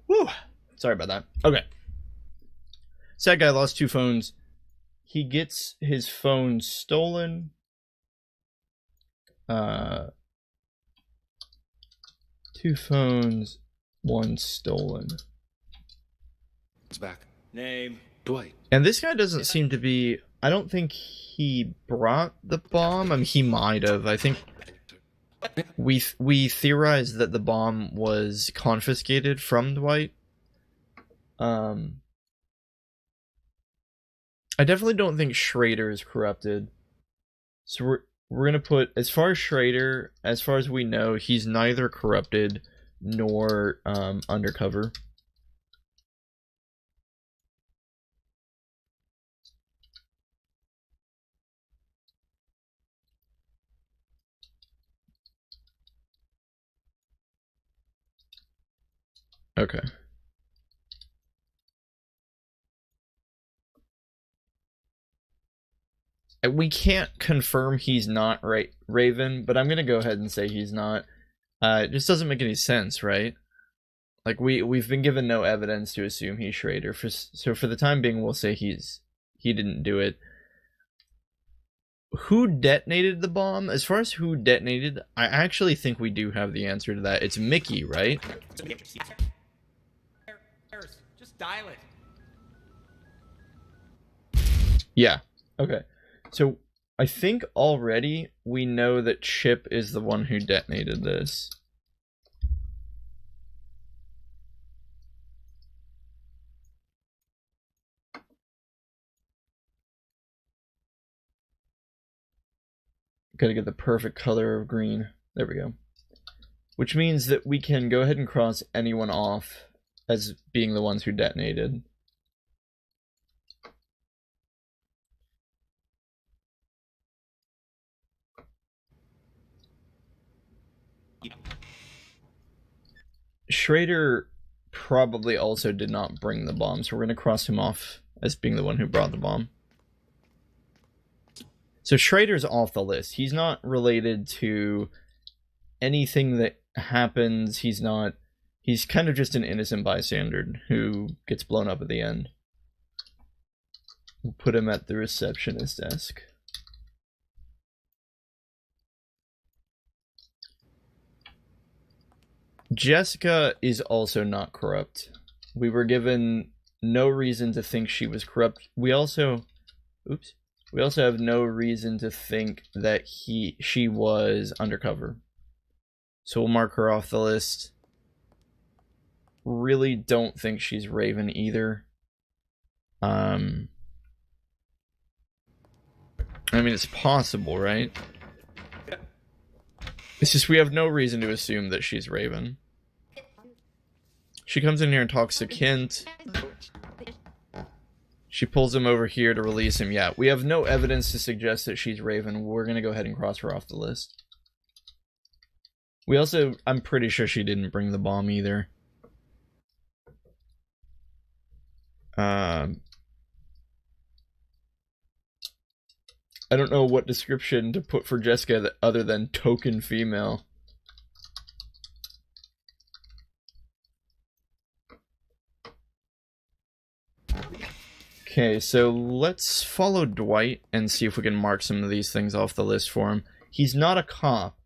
Woo! Sorry about that. Okay. Sad guy lost 2 phones. he gets his phone stolen. 2 phones, 1 stolen. It's back. Name? Dwight. And this guy doesn't seem to be... I don't think he brought the bomb. I mean, he might have. I think we theorized that the bomb was confiscated from Dwight. I definitely don't think Schrader is corrupted. So we're gonna put, as far as Schrader, as far as we know, he's neither corrupted nor undercover. Okay. We can't confirm he's not Raven, but I'm gonna go ahead and say he's not. It just doesn't make any sense, right? Like we've been given no evidence to assume he's Schrader. So for the time being, we'll say he didn't do it. Who detonated the bomb? As far as who detonated, I actually think we do have the answer to that. It's Mickey, right? Just dial it. Yeah. Okay. So I think already we know that Chip is the one who detonated this. Gotta get the perfect color of green. There we go. Which means that we can go ahead and cross anyone off as being the ones who detonated. Schrader probably also did not bring the bomb, so we're going to cross him off as being the one who brought the bomb. So Schrader's off the list. He's not related to anything that happens. He's kind of just an innocent bystander who gets blown up at the end. We'll put him at the receptionist desk. Jessica is also not corrupt. We were given no reason to think she was corrupt. We also have no reason to think that she was undercover. So we'll mark her off the list. Really don't think she's Raven either. I mean, it's possible, right? It's just we have no reason to assume that she's Raven. She comes in here and talks to Kent. She pulls him over here to release him. Yeah, we have no evidence to suggest that she's Raven. We're going to go ahead and cross her off the list. We also, I'm pretty sure she didn't bring the bomb either. I don't know what description to put for Jessica other than token female. Okay, so let's follow Dwight and see if we can mark some of these things off the list for him. He's not a cop,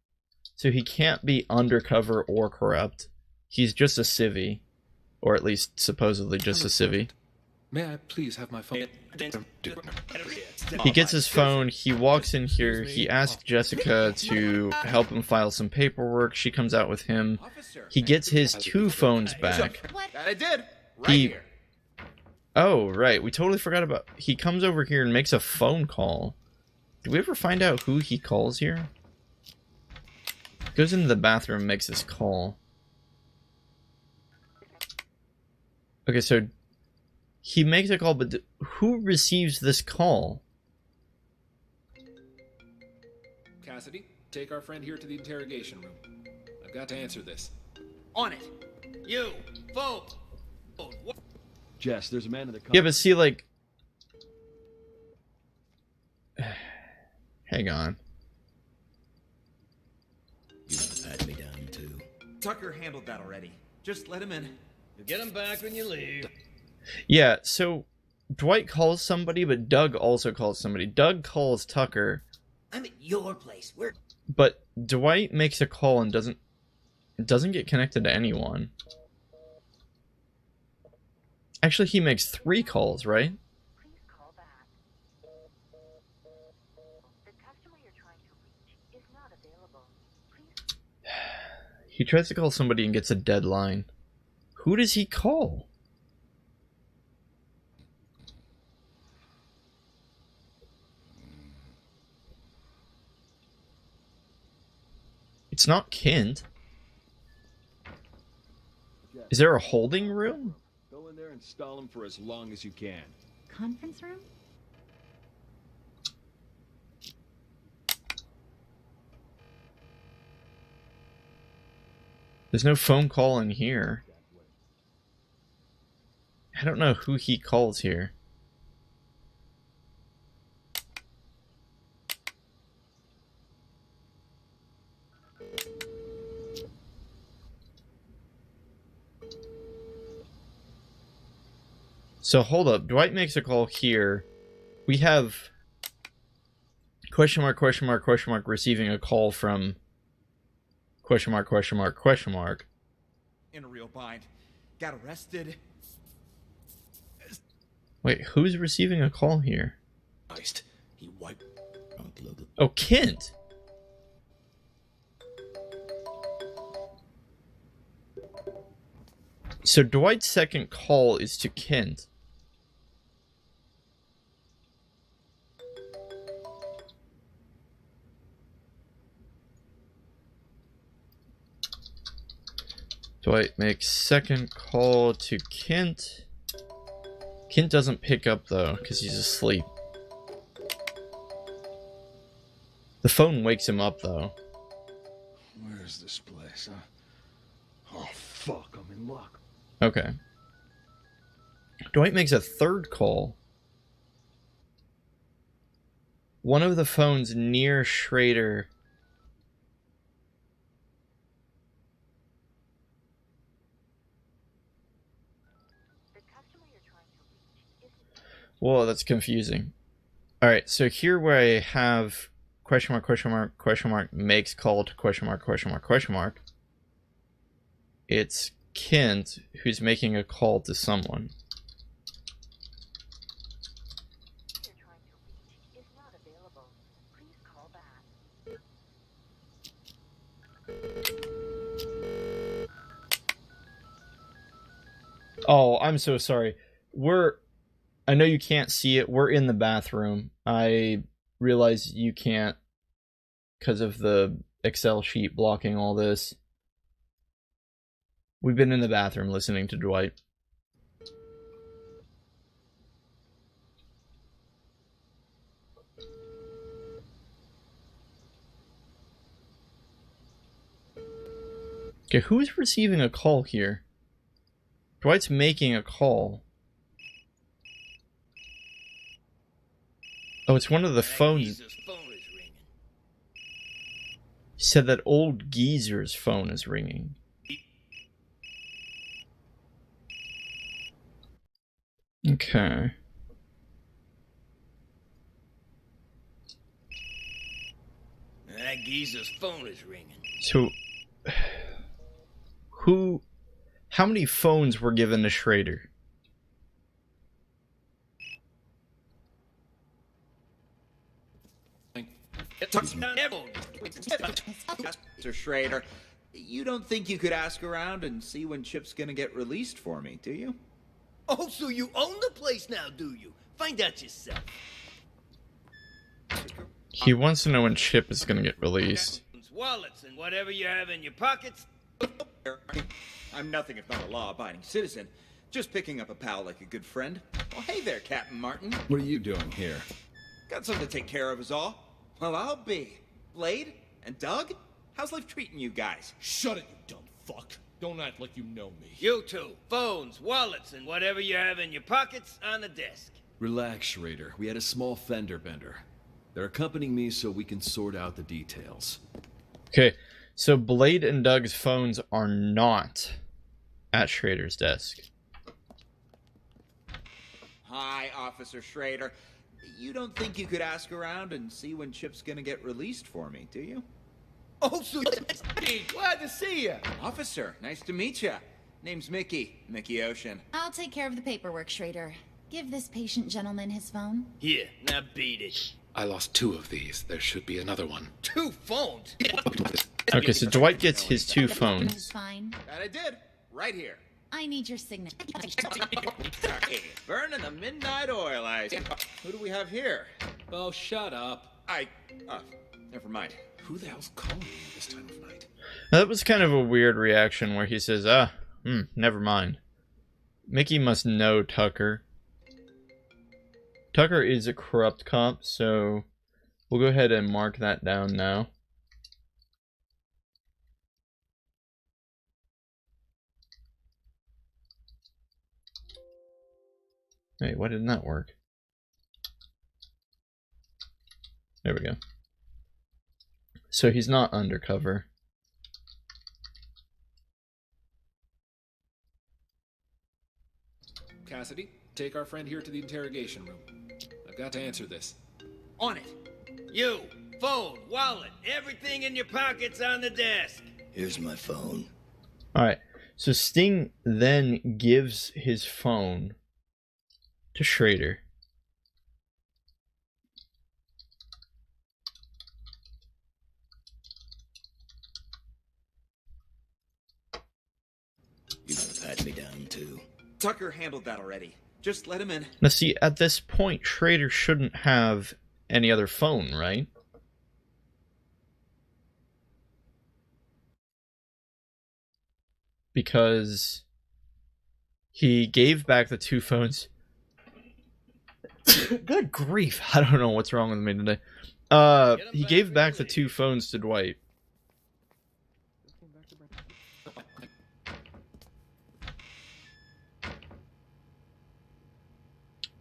so he can't be undercover or corrupt. He's just a civvy, or at least supposedly just a civvy. May I please have my phone? He gets his phone, he walks in here, he asks Jessica to help him file some paperwork, she comes out with him. He gets his 2 phones back. I did. Right here. Oh, right, we totally forgot about... He comes over here and makes a phone call. Do we ever find out who he calls here? Goes into the bathroom and makes this call. Okay, so... He makes a call, but who receives this call? Cassidy, take our friend here to the interrogation room. I've got to answer this. On it. You. Phone. Jess, there's a man in the car. Yeah, but see, like... Hang on. You gonna pat me down, too? Tucker handled that already. Just let him in. You get him back when you leave. Yeah, so Dwight calls somebody, but Doug also calls somebody. Doug calls Tucker. I'm at your place. But Dwight makes a call and doesn't get connected to anyone. Actually, he makes 3 calls, right? Please call back. The customer you're trying to reach is not available. Please. He tries to call somebody and gets a dead line. Who does he call? It's not Kent. Is there a holding room? Go in there and stall him for as long as you can. Conference room? There's no phone call in here. I don't know who he calls here. So hold up, Dwight makes a call here. We have question mark, receiving a call from question mark. In a real bind. Got arrested. Wait, who's receiving a call here? He wiped. Oh, Kent! So Dwight's second call is to Kent. Dwight makes second call to Kent. Kent doesn't pick up though, because he's asleep. The phone wakes him up though. Where is this place, huh? Oh, fuck, I'm in luck. Okay. Dwight makes a third call. One of the phones near Schrader. Whoa, that's confusing. Alright, so here where I have question mark, makes call to question mark. It's Kent who's making a call to someone. Oh, I'm so sorry. I know you can't see it. We're in the bathroom. I realize you can't because of the Excel sheet blocking all this. We've been in the bathroom listening to Dwight. Okay, who's receiving a call here? Dwight's making a call. Oh, it's one of the phones. He said that old geezer's phone is ringing. Okay. That geezer's phone is ringing. So, how many phones were given to Schrader? Mr. Schrader, you don't think you could ask around and see when Chip's gonna get released for me, do you? Oh, so you own the place now, do you? Find out yourself. He wants to know when Chip is going to get released. Wallets and whatever you have in your pockets. I'm nothing if not a law-abiding citizen. Just picking up a pal like a good friend. Oh, hey there, Captain Martin. What are you doing here? Got something to take care of is all. Well, I'll be. Blade and Doug? How's life treating you guys? Shut it, you dumb fuck. Don't act like you know me. You two, phones, wallets, and whatever you have in your pockets on the desk. Relax, Schrader. We had a small fender bender. They're accompanying me so we can sort out the details. Okay, so Blade and Doug's phones are not at Schrader's desk. Hi, Officer Schrader. You don't think you could ask around and see when Chip's gonna get released for me, do you? Oh, so glad to see you. Officer, nice to meet you. Name's Mickey. Mickey Ocean. I'll take care of the paperwork, Schrader. Give this patient gentleman his phone. Here, now beat it. I lost 2 of these. There should be another one. 2 phones? Okay, so Dwight gets his 2 It's phones. fine. That I did. Right here. I need your signature. Hey, burning the midnight oil ice. Who do we have here? Oh, shut up. Never mind. Who the hell's calling me this time of night? Now, that was kind of a weird reaction where he says, never mind. Mickey must know Tucker. Tucker is a corrupt cop, so we'll go ahead and mark that down now. Wait, why didn't that work? There we go. So he's not undercover. Cassidy, take our friend here to the interrogation room. I've got to answer this. On it. You, phone, wallet, everything in your pockets on the desk. Here's my phone. Alright, so Sting then gives his phone to Schrader. You could have had me down too. Tucker handled that already. Just let him in. Now see, at this point, Schrader shouldn't have any other phone, right? Because he gave back the 2 phones. Good grief. I don't know what's wrong with me today. He gave back the 2 phones to Dwight.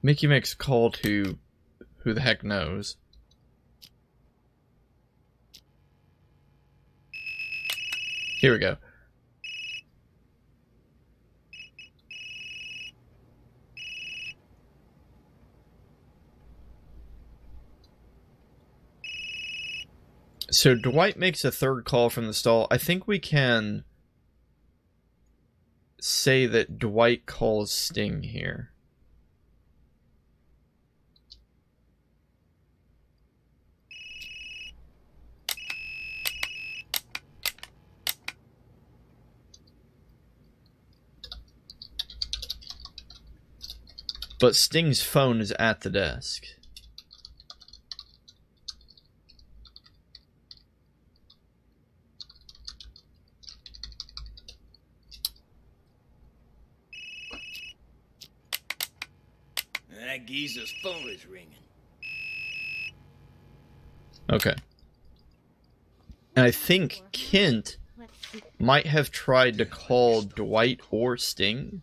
Mickey makes a call to who the heck knows. Here we go. So Dwight makes a 3rd call from the stall. I think we can say that Dwight calls Sting here. But Sting's phone is at the desk. That geezer's phone is ringing. Okay. And I think Kent might have tried to call Dwight or Sting.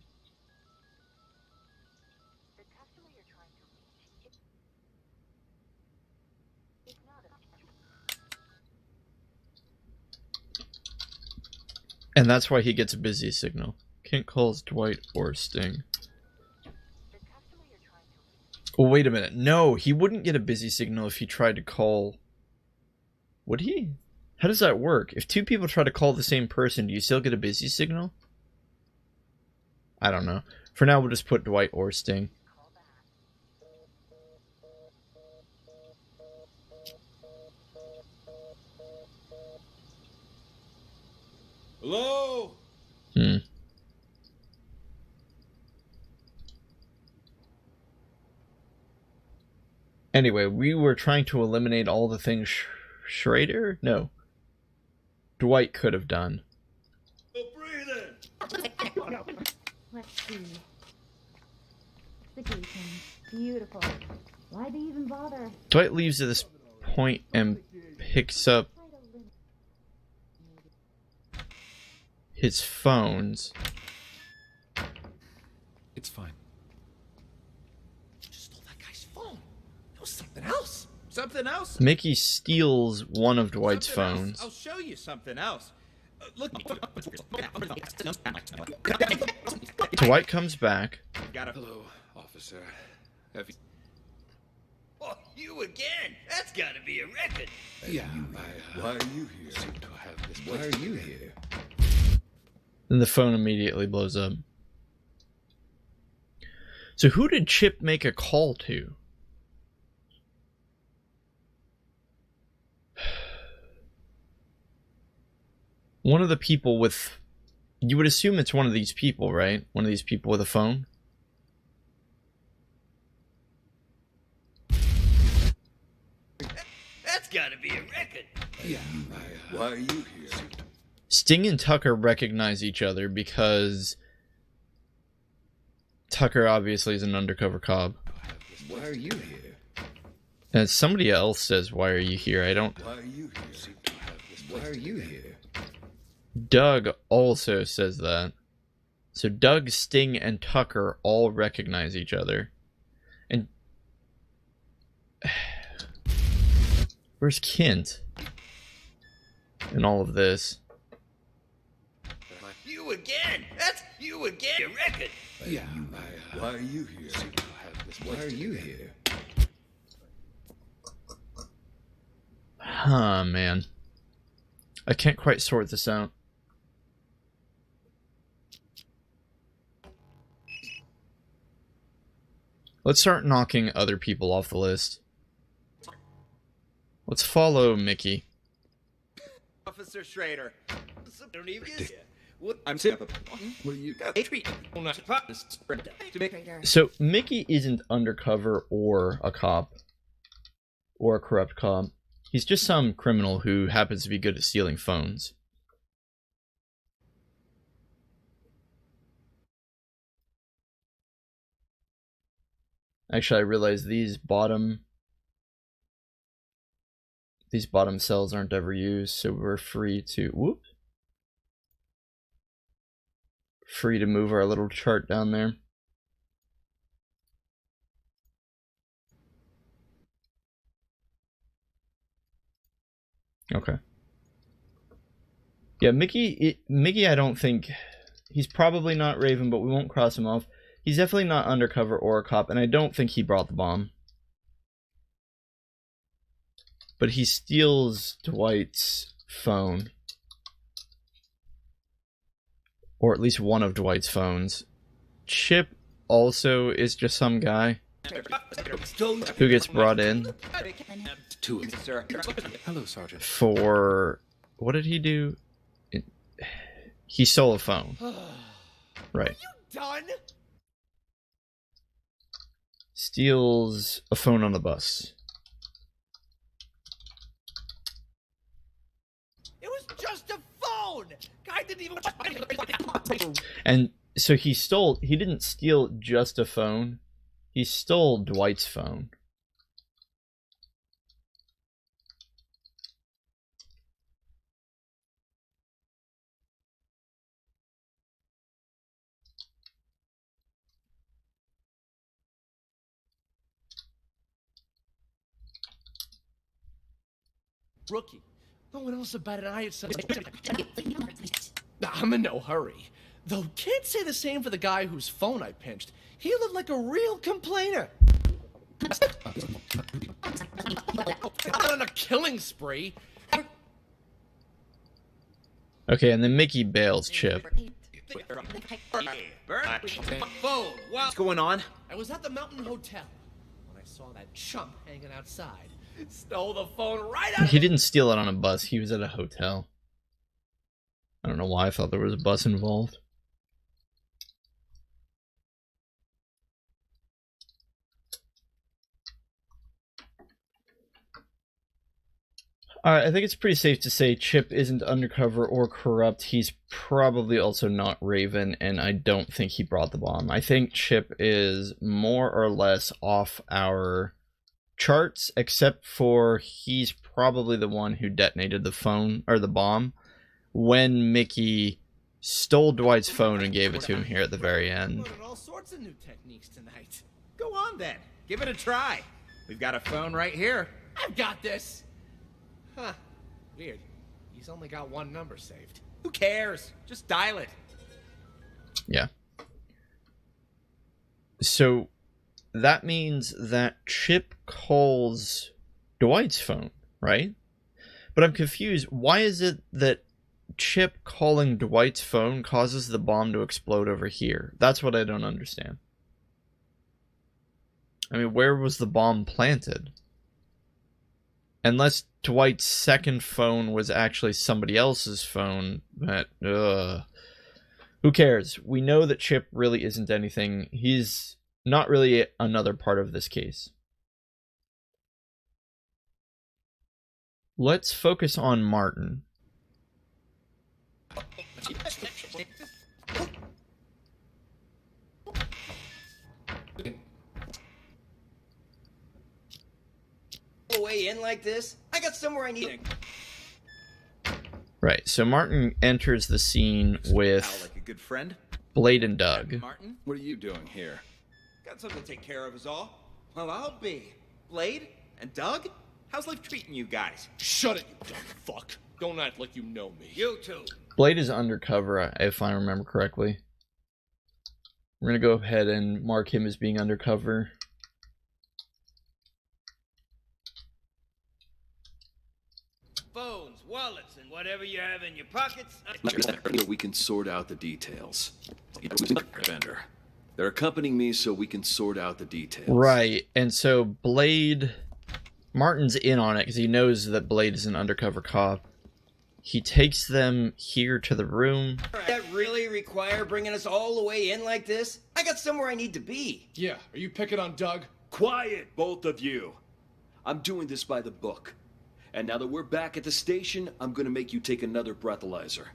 And that's why he gets a busy signal. Kent calls Dwight or Sting. Oh, wait a minute. No, he wouldn't get a busy signal if he tried to call... Would he? How does that work? If 2 people try to call the same person, do you still get a busy signal? I don't know. For now, we'll just put Dwight or Sting. Hello? Anyway, we were trying to eliminate all the things Schrader? No. Dwight could have done. Let's see. Situation. Beautiful. Why'd they even bother? Dwight leaves at this point and picks up his phones. It's fine. Just stole that guy's phone. It was something else. Something else? Mickey steals one of Dwight's phones. I'll show you something else. Look. Dwight comes back. Hello, officer. Have you... Oh, you again? That's gotta be a record. Yeah, Why are you here? seem to have this Why are you here? Then the phone immediately blows up. So who did Chip make a call to? One of the people with... You would assume it's one of these people, right? One of these people with a phone? That's gotta be a record. Yeah, Why are you here? Sting and Tucker recognize each other because Tucker obviously is an undercover cop. Why are you here? And somebody else says, "Why are you here?" I don't... Why are you here? Why are you here? Doug also says that. So Doug, Sting, and Tucker all recognize each other. And... Where's Kent in all of this? You again? That's you again. A record. yeah. Why are you here? Why are you here? Huh, man. I can't quite sort this out. Let's start knocking other people off the list. Let's follow Mickey. Officer Schrader. Don't even get you. What? I'm sick. What are you? So Mickey isn't undercover or a cop or a corrupt cop. He's just some criminal who happens to be good at stealing phones. Actually, I realize these bottom cells aren't ever used, so we're free to free to move our little chart down there. Okay. Yeah, Mickey, I don't think... He's probably not Raven, but we won't cross him off. He's definitely not undercover or a cop, and I don't think he brought the bomb. But he steals Dwight's phone. Or at least one of Dwight's phones. Chip also is just some guy who gets brought in Hello, Sergeant. for... What did he do? He stole a phone. Right. Are you done? Steals a phone on the bus. It was just a phone. Guy didn't even. And so he didn't steal just a phone. He stole Dwight's phone. Rookie. No one else about it. I had said. I'm in no hurry. Though can't say the same for the guy whose phone I pinched. He looked like a real complainer. Not on a killing spree. Okay, and then Mickey bails Chip. Phone. What's going on? I was at the Mountain Hotel when I saw that chump hanging outside. Stole the phone right out of He didn't steal it on a bus. He was at a hotel. I don't know why I thought there was a bus involved. Alright, I think it's pretty safe to say Chip isn't undercover or corrupt. He's probably also not Raven, and I don't think he brought the bomb. I think Chip is more or less off our charts, except for he's probably the one who detonated the phone, or the bomb, when Mickey stole Dwight's phone and gave it to him here at the very end. Learning all sorts of new techniques tonight. Go on then. Give it a try. We've got a phone right here. I've got this. Huh. Weird. He's only got one number saved. Who cares? Just dial it. Yeah. So, that means that Chip calls Dwight's phone, right? But I'm confused. Why is it that Chip calling Dwight's phone causes the bomb to explode over here? That's what I don't understand. I mean, where was the bomb planted? Unless Dwight's second phone was actually somebody else's phone, but who cares? We know that Chip really isn't anything. He's not really another part of this case. Let's focus on Martin. Way in like this? I got somewhere I need to... Right, so Martin enters the scene with Like a good friend. Blade and Doug. Martin, What are you doing here? got something to take care of is all. Well, I'll be. Blade and Doug? How's life treating you guys? Shut it, you dumb fuck. Don't act like you know me. You too. Blade is undercover, if I remember correctly. We're going to go ahead and mark him as being undercover. Phones, wallets, and whatever you have in your pockets. We can sort out the details. Vendor. They're accompanying me so we can sort out the details. Right, and so Blade... Martin's in on it because he knows that Blade is an undercover cop. He takes them here to the room. That really require bringing us all the way in like this? I got somewhere I need to be. Yeah, are you picking on Doug? Quiet, both of you. I'm doing this by the book. And now that we're back at the station, I'm gonna make you take another breathalyzer.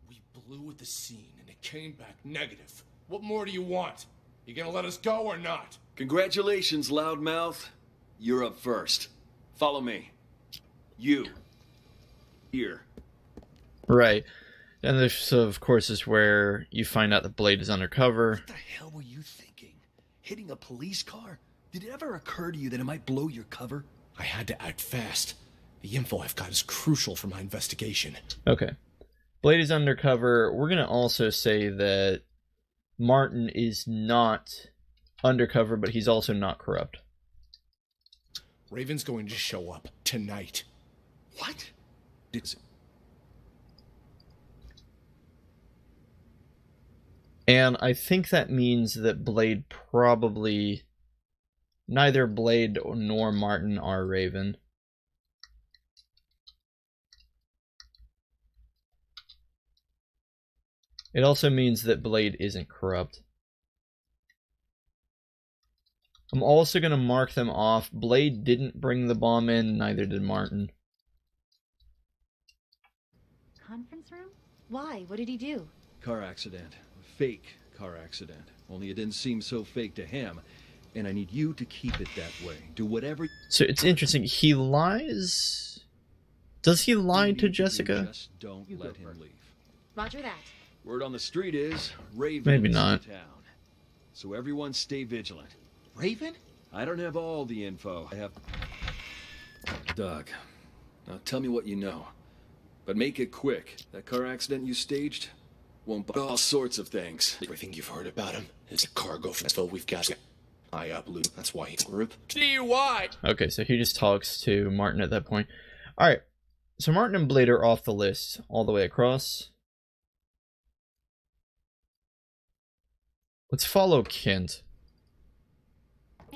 We blew at the scene and it came back negative. What more do you want? You gonna let us go or not? Congratulations, loudmouth. You're up first. Follow me. You. Here. Right. And this, of course, is where you find out that Blade is undercover. What the hell were you thinking? Hitting a police car? Did it ever occur to you that it might blow your cover? I had to act fast. The info I've got is crucial for my investigation. Okay. Blade is undercover. We're going to also say that Martin is not undercover, but he's also not corrupt. Raven's going to show up tonight. What? And I think that means that Blade probably... Neither Blade nor Martin are Raven. It also means that Blade isn't corrupt. I'm also going to mark them off. Blade didn't bring the bomb in, neither did Martin. Conference room? Why? What did he do? Car accident. Fake car accident. Only it didn't seem so fake to him. And I need you to keep it that way. Do whatever... So it's interesting. He lies... Does he lie to Jessica? Just don't let him leave. Roger that. Word on the street is Raven Maybe is not. in town. So everyone stay vigilant. Raven? I don't have all the info. I have... Doug, now tell me what you know. But make it quick. That car accident you staged won't... All sorts of things. Everything you've heard about him is a cargo festival we've got. I upload. That's why he's group. DUI! Okay, so he just talks to Martin at that point. Alright, so Martin and Blade are off the list all the way across. Let's follow Kent.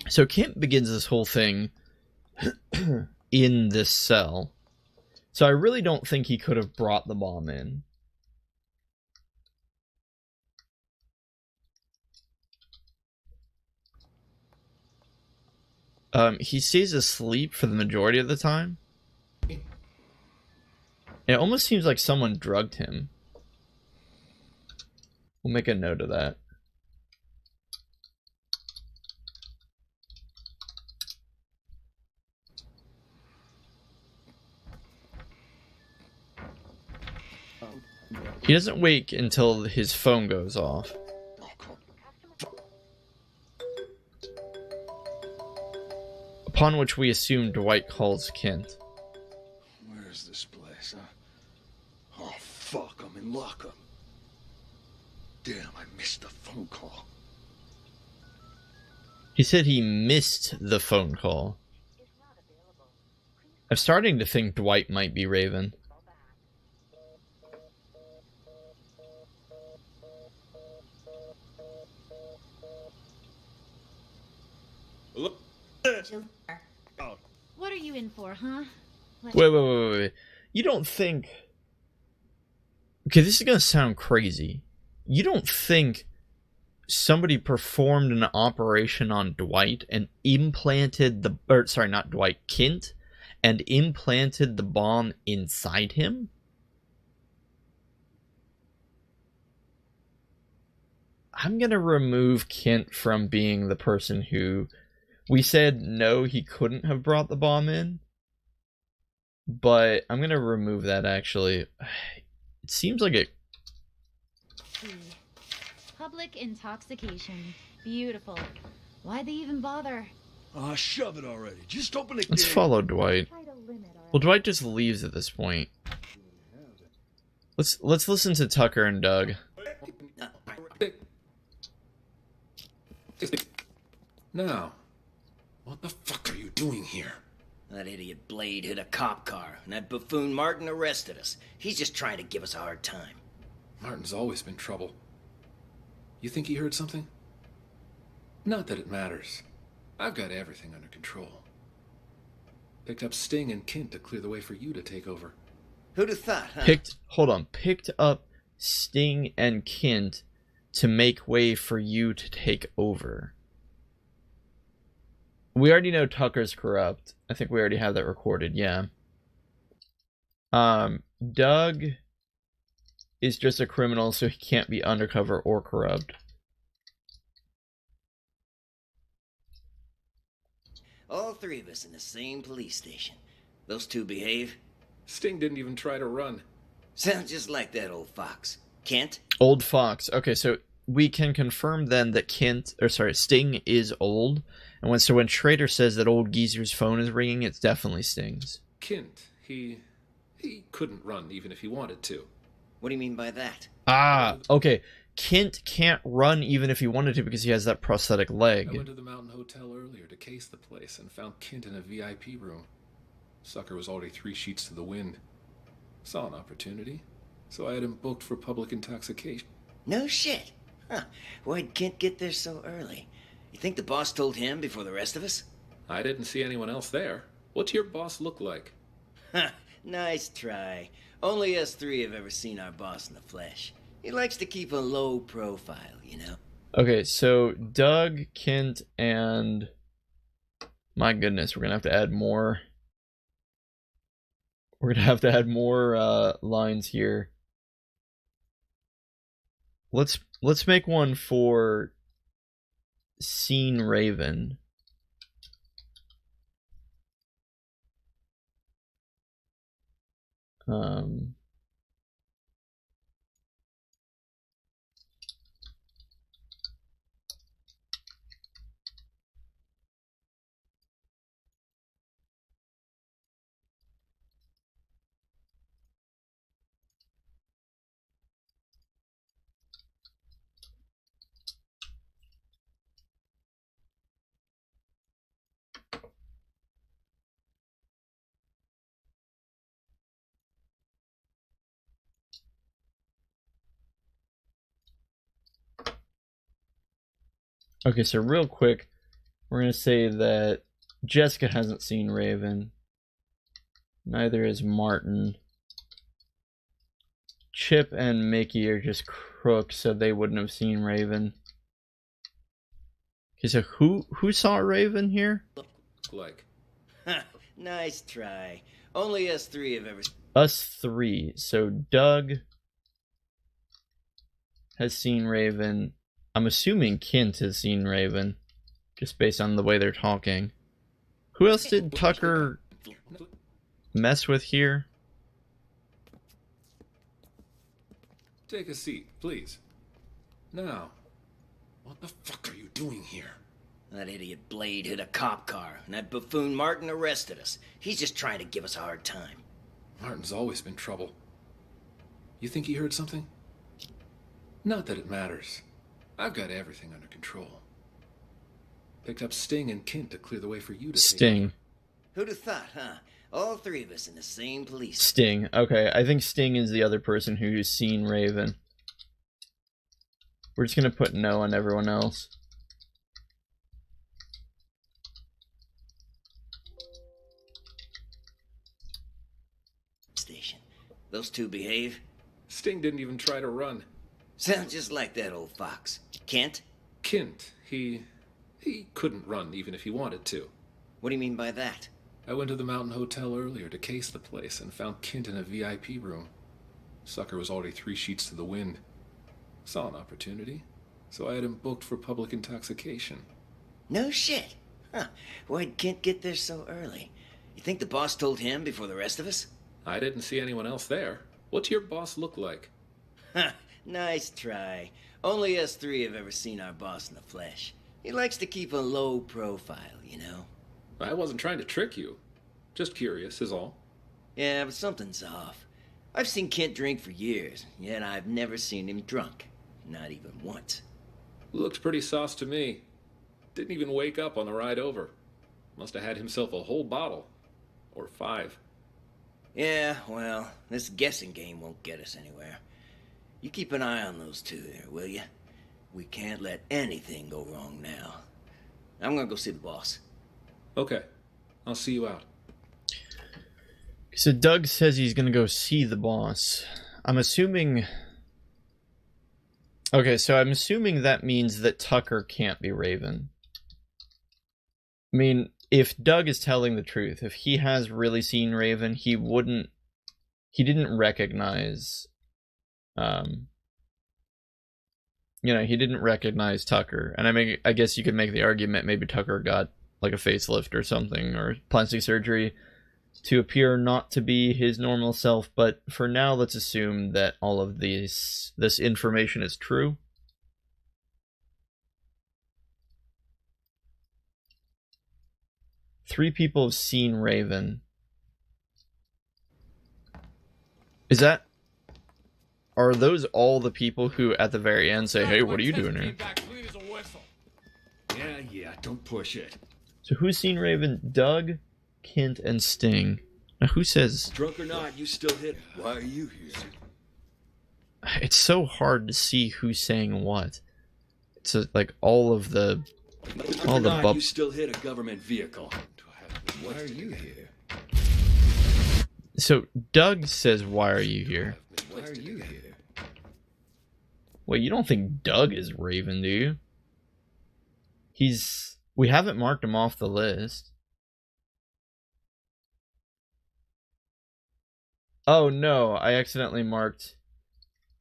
So Kent begins this whole thing in this cell. So I really don't think he could have brought the bomb in. He stays asleep for the majority of the time. It almost seems like someone drugged him. We'll make a note of that. He doesn't wake until his phone goes off. Upon which we assume Dwight calls Kent. Where's this place, huh? Oh, fuck, I'm in lockup. Damn, I missed the phone call. He said he missed the phone call. I'm starting to think Dwight might be Raven. What are you in for, huh? Wait. You don't think... Okay, this is gonna sound crazy. You don't think somebody performed an operation on Dwight and implanted the... Or, sorry, not Dwight, Kent, and implanted the bomb inside him? I'm gonna remove Kent from being the person who... We said no, he couldn't have brought the bomb in. But I'm gonna remove that, actually. It seems like it... Public intoxication. Beautiful. Why'd they even bother? Oh, shove it already. Just open the Let's gate. follow Dwight. Well, Dwight just leaves at this point. Let's listen to Tucker and Doug. Now, what the fuck are you doing here? That idiot Blade hit a cop car, and that buffoon Martin arrested us. He's just trying to give us a hard time. Martin's always been trouble. You think he heard something? Not that it matters. I've got everything under control. Picked up Sting and Kent to clear the way for you to take over. Who'd have thought, huh? Picked up Sting and Kent to make way for you to take over. We already know Tucker's corrupt. I think we already have that recorded, yeah. Doug is just a criminal, so he can't be undercover or corrupt. All three of us in the same police station. Those two behave. Sting didn't even try to run. Sounds just like that old fox. Kent? Old Fox. Okay, so we can confirm then that Sting is old. And when Schrader says that old geezer's phone is ringing, it's definitely Sting's. Kent, he couldn't run even if he wanted to. What do you mean by that? Ah, okay. Kent can't run even if he wanted to because he has that prosthetic leg. I went to the Mountain Hotel earlier to case the place and found Kent in a VIP room. Sucker was already 3 sheets to the wind. Saw an opportunity, so I had him booked for public intoxication. No shit. Huh. Why'd Kent get there so early? You think the boss told him before the rest of us? I didn't see anyone else there. What's your boss look like? Ha! Nice try. Only us three have ever seen our boss in the flesh. He likes to keep a low profile, you know? Okay, so Doug, Kent, and... My goodness, we're gonna have to add more... We're gonna have to add more lines here. Let's make one for Seen Raven. Okay, so real quick, we're going to say that Jessica hasn't seen Raven. Neither is Martin. Chip and Mickey are just crooks, so they wouldn't have seen Raven. Okay, so who saw Raven here? Like. Nice try. Only us three have ever... Us three. So Doug has seen Raven. I'm assuming Kent has seen Raven, just based on the way they're talking. Who else did Tucker mess with here? Take a seat, please. Now, what the fuck are you doing here? That idiot Blade hit a cop car, and that buffoon Martin arrested us. He's just trying to give us a hard time. Martin's always been trouble. You think he heard something? Not that it matters. I've got everything under control. Picked up Sting and Kint to clear the way for you to Sting. Who'd have thought, huh? All three of us in the same police. Sting. Okay, I think Sting is the other person who's seen Raven. We're just gonna put no on everyone else. Station. Those two behave? Sting didn't even try to run. Sounds just like that old fox. Kent? Kint, he couldn't run even if he wanted to. What do you mean by that? I went to the Mountain Hotel earlier to case the place and found Kint in a VIP room. Sucker was already 3 sheets to the wind. Saw an opportunity, so I had him booked for public intoxication. No shit. Huh. Why'd Kent get there so early? You think the boss told him before the rest of us? I didn't see anyone else there. What's your boss look like? Ha! Nice try. Only us three have ever seen our boss in the flesh. He likes to keep a low profile, you know? I wasn't trying to trick you. Just curious, is all. Yeah, but something's off. I've seen Kent drink for years, yet I've never seen him drunk. Not even once. Looked pretty sauce to me. Didn't even wake up on the ride over. Must have had himself a whole bottle. Or 5. Yeah, well, this guessing game won't get us anywhere. You keep an eye on those two there, will you? We can't let anything go wrong now. I'm gonna go see the boss. Okay. I'll see you out. So Doug says he's gonna go see the boss. I'm assuming... Okay, so I'm assuming that means that Tucker can't be Raven. I mean, if Doug is telling the truth, if he has really seen Raven, he didn't recognize... he didn't recognize Tucker. And I guess you could make the argument maybe Tucker got like a facelift or something, or plastic surgery to appear not to be his normal self, but for now let's assume that all of this information is true. Three people have seen Raven. Are those all the people who at the very end say, hey, what are you doing here? Yeah, don't push it. So who's seen Raven? Doug, Kent, and Sting. Now who says... Drunk or not, you still hit. Why are you here? It's so hard to see who's saying what. It's like all the You still hit a government vehicle. Why are you here? So Doug says, why are you here? Why are you here? Wait, you don't think Doug is Raven, do you? We haven't marked him off the list. Oh no, I accidentally marked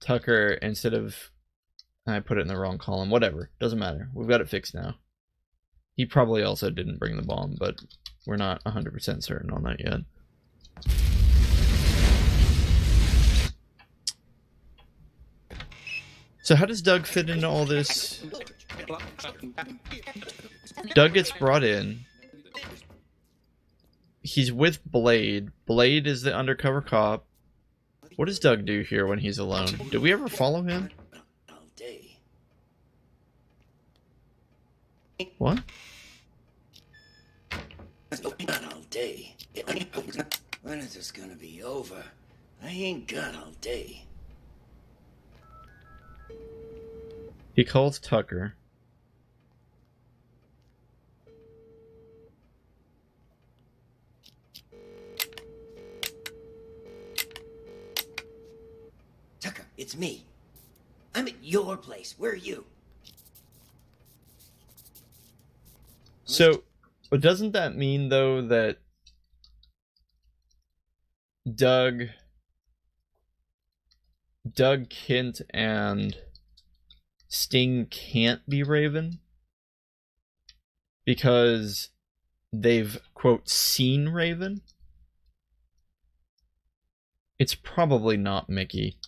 Tucker instead of... I put it in the wrong column. Whatever, doesn't matter. We've got it fixed now. He probably also didn't bring the bomb, but we're not 100% certain on that yet. So how does Doug fit into all this? Doug gets brought in. He's with Blade. Blade is the undercover cop. What does Doug do here when he's alone? Do we ever follow him? What? Not all day. When is this gonna be over? I ain't got all day. He calls Tucker. Tucker, it's me. I'm at your place. Where are you? So, but doesn't that mean, though, that Doug, Kent, and Sting can't be Raven? Because they've, quote, seen Raven? It's probably not Mickey.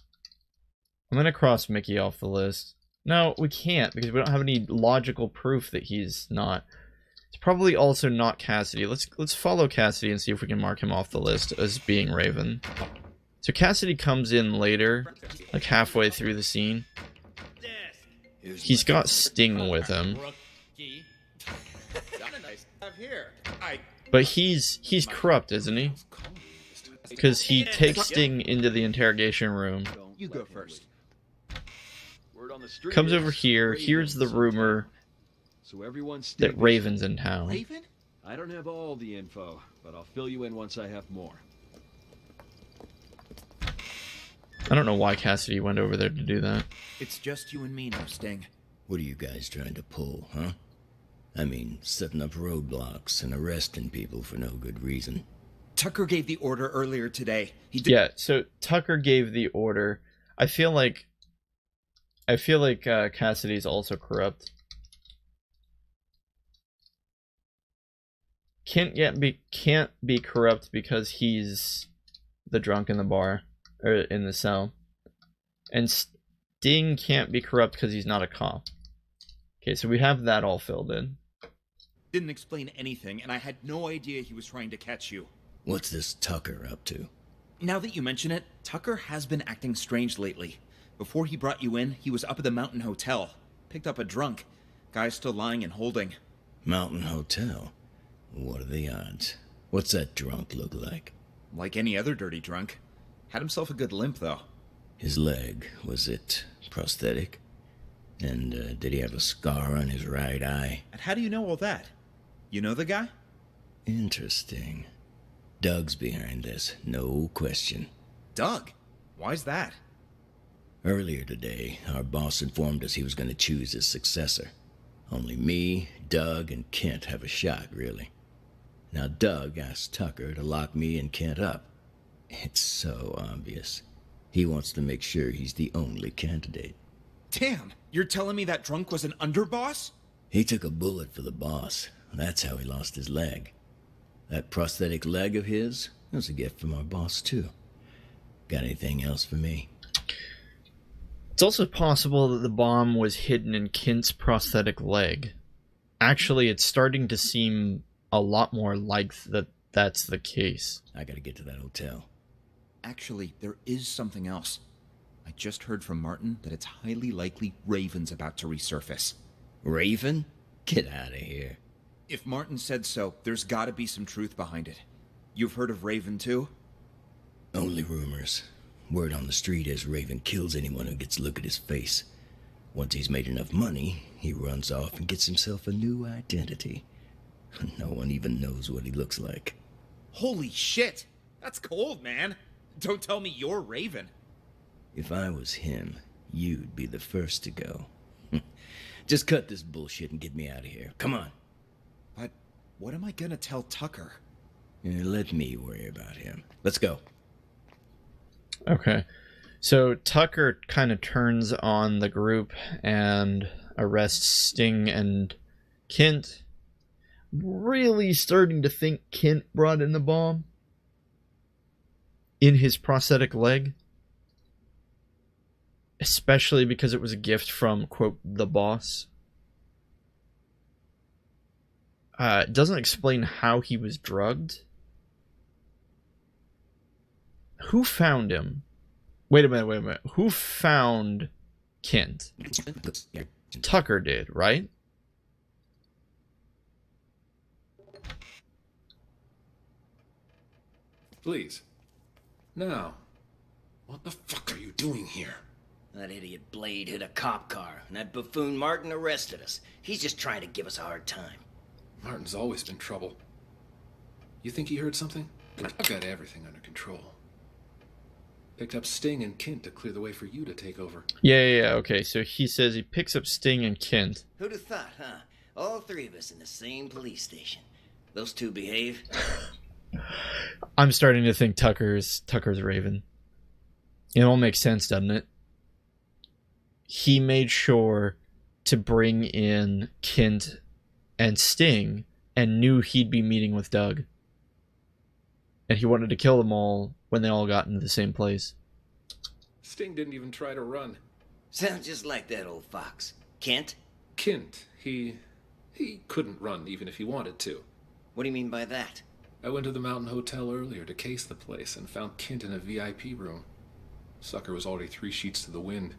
I'm gonna cross Mickey off the list. No, we can't, because we don't have any logical proof that he's not. It's probably also not Cassidy. Let's follow Cassidy and see if we can mark him off the list as being Raven. So Cassidy comes in later, like halfway through the scene. He's got Sting with him. Here. But he's corrupt, isn't he? Because he takes Sting into the interrogation room. You go first. Word on the street Comes is over here, hears the Raven's in rumor town. So everyone stay that vigilant. Raven's in town. Raven? I don't have all the info, but I'll fill you in once I have more. I don't know why Cassidy went over there to do that. It's just you and me now, Sting. What are you guys trying to pull, huh? I mean, setting up roadblocks and arresting people for no good reason. Tucker gave the order earlier today. He did. Yeah, so Tucker gave the order. I feel like Cassidy's also corrupt. Can't be corrupt because he's the drunk in the bar or in the cell, and Sting can't be corrupt because he's not a cop. Okay, so we have that all filled in. Didn't explain anything, and I had no idea he was trying to catch you. What's this Tucker up to? Now that you mention it, Tucker has been acting strange lately. Before he brought you in, he was up at the Mountain Hotel. Picked up a drunk. Guy's still lying and holding. Mountain Hotel? What are the odds? What's that drunk look like? Like any other dirty drunk. Had himself a good limp, though. His leg, was it prosthetic? And did he have a scar on his right eye? And how do you know all that? You know the guy? Interesting. Doug's behind this, no question. Doug? Why's that? Earlier today, our boss informed us he was going to choose his successor. Only me, Doug, and Kent have a shot, really. Now Doug asked Tucker to lock me and Kent up. It's so obvious. He wants to make sure he's the only candidate. Damn! You're telling me that drunk was an underboss? He took a bullet for the boss. That's how he lost his leg. That prosthetic leg of his was a gift from our boss, too. Got anything else for me? It's also possible that the bomb was hidden in Kent's prosthetic leg. Actually, it's starting to seem a lot more like that's the case. I gotta get to that hotel. Actually, there is something else. I just heard from Martin that it's highly likely Raven's about to resurface. Raven? Get out of here. If Martin said so, there's gotta be some truth behind it. You've heard of Raven, too? Only rumors. Word on the street is Raven kills anyone who gets a look at his face. Once he's made enough money, he runs off and gets himself a new identity. No one even knows what he looks like. Holy shit! That's cold, man! Don't tell me you're Raven. If I was him, you'd be the first to go. Just cut this bullshit and get me out of here. Come on. But what am I gonna tell Tucker? Let me worry about him. Let's go. Okay. So Tucker kind of turns on the group and arrests Sting and Kent. Really starting to think Kent brought in the bomb in his prosthetic leg. Especially because it was a gift from, quote, the boss. It doesn't explain how he was drugged. Who found him? Wait a minute. Who found Kent? Tucker did, right? Please. Now. What the fuck are you doing here? That idiot Blade hit a cop car, and that buffoon Martin arrested us. He's just trying to give us a hard time. Martin's always been trouble. You think he heard something? I've got everything under control. Picked up Sting and Kent to clear the way for you to take over. Yeah, okay, so he says he picks up Sting and Kent. Who'd have thought, huh? All three of us in the same police station. Those two behave. I'm starting to think Tucker's Raven. It all makes sense, doesn't it? He made sure to bring in Kent and Sting and knew he'd be meeting with Doug. And he wanted to kill them all when they all got into the same place. Sting didn't even try to run. Sounds just like that old fox. Kent? Kent, he couldn't run even if he wanted to. What do you mean by that? I went to the Mountain Hotel earlier to case the place and found Kent in a VIP room. Sucker was already 3 sheets to the wind.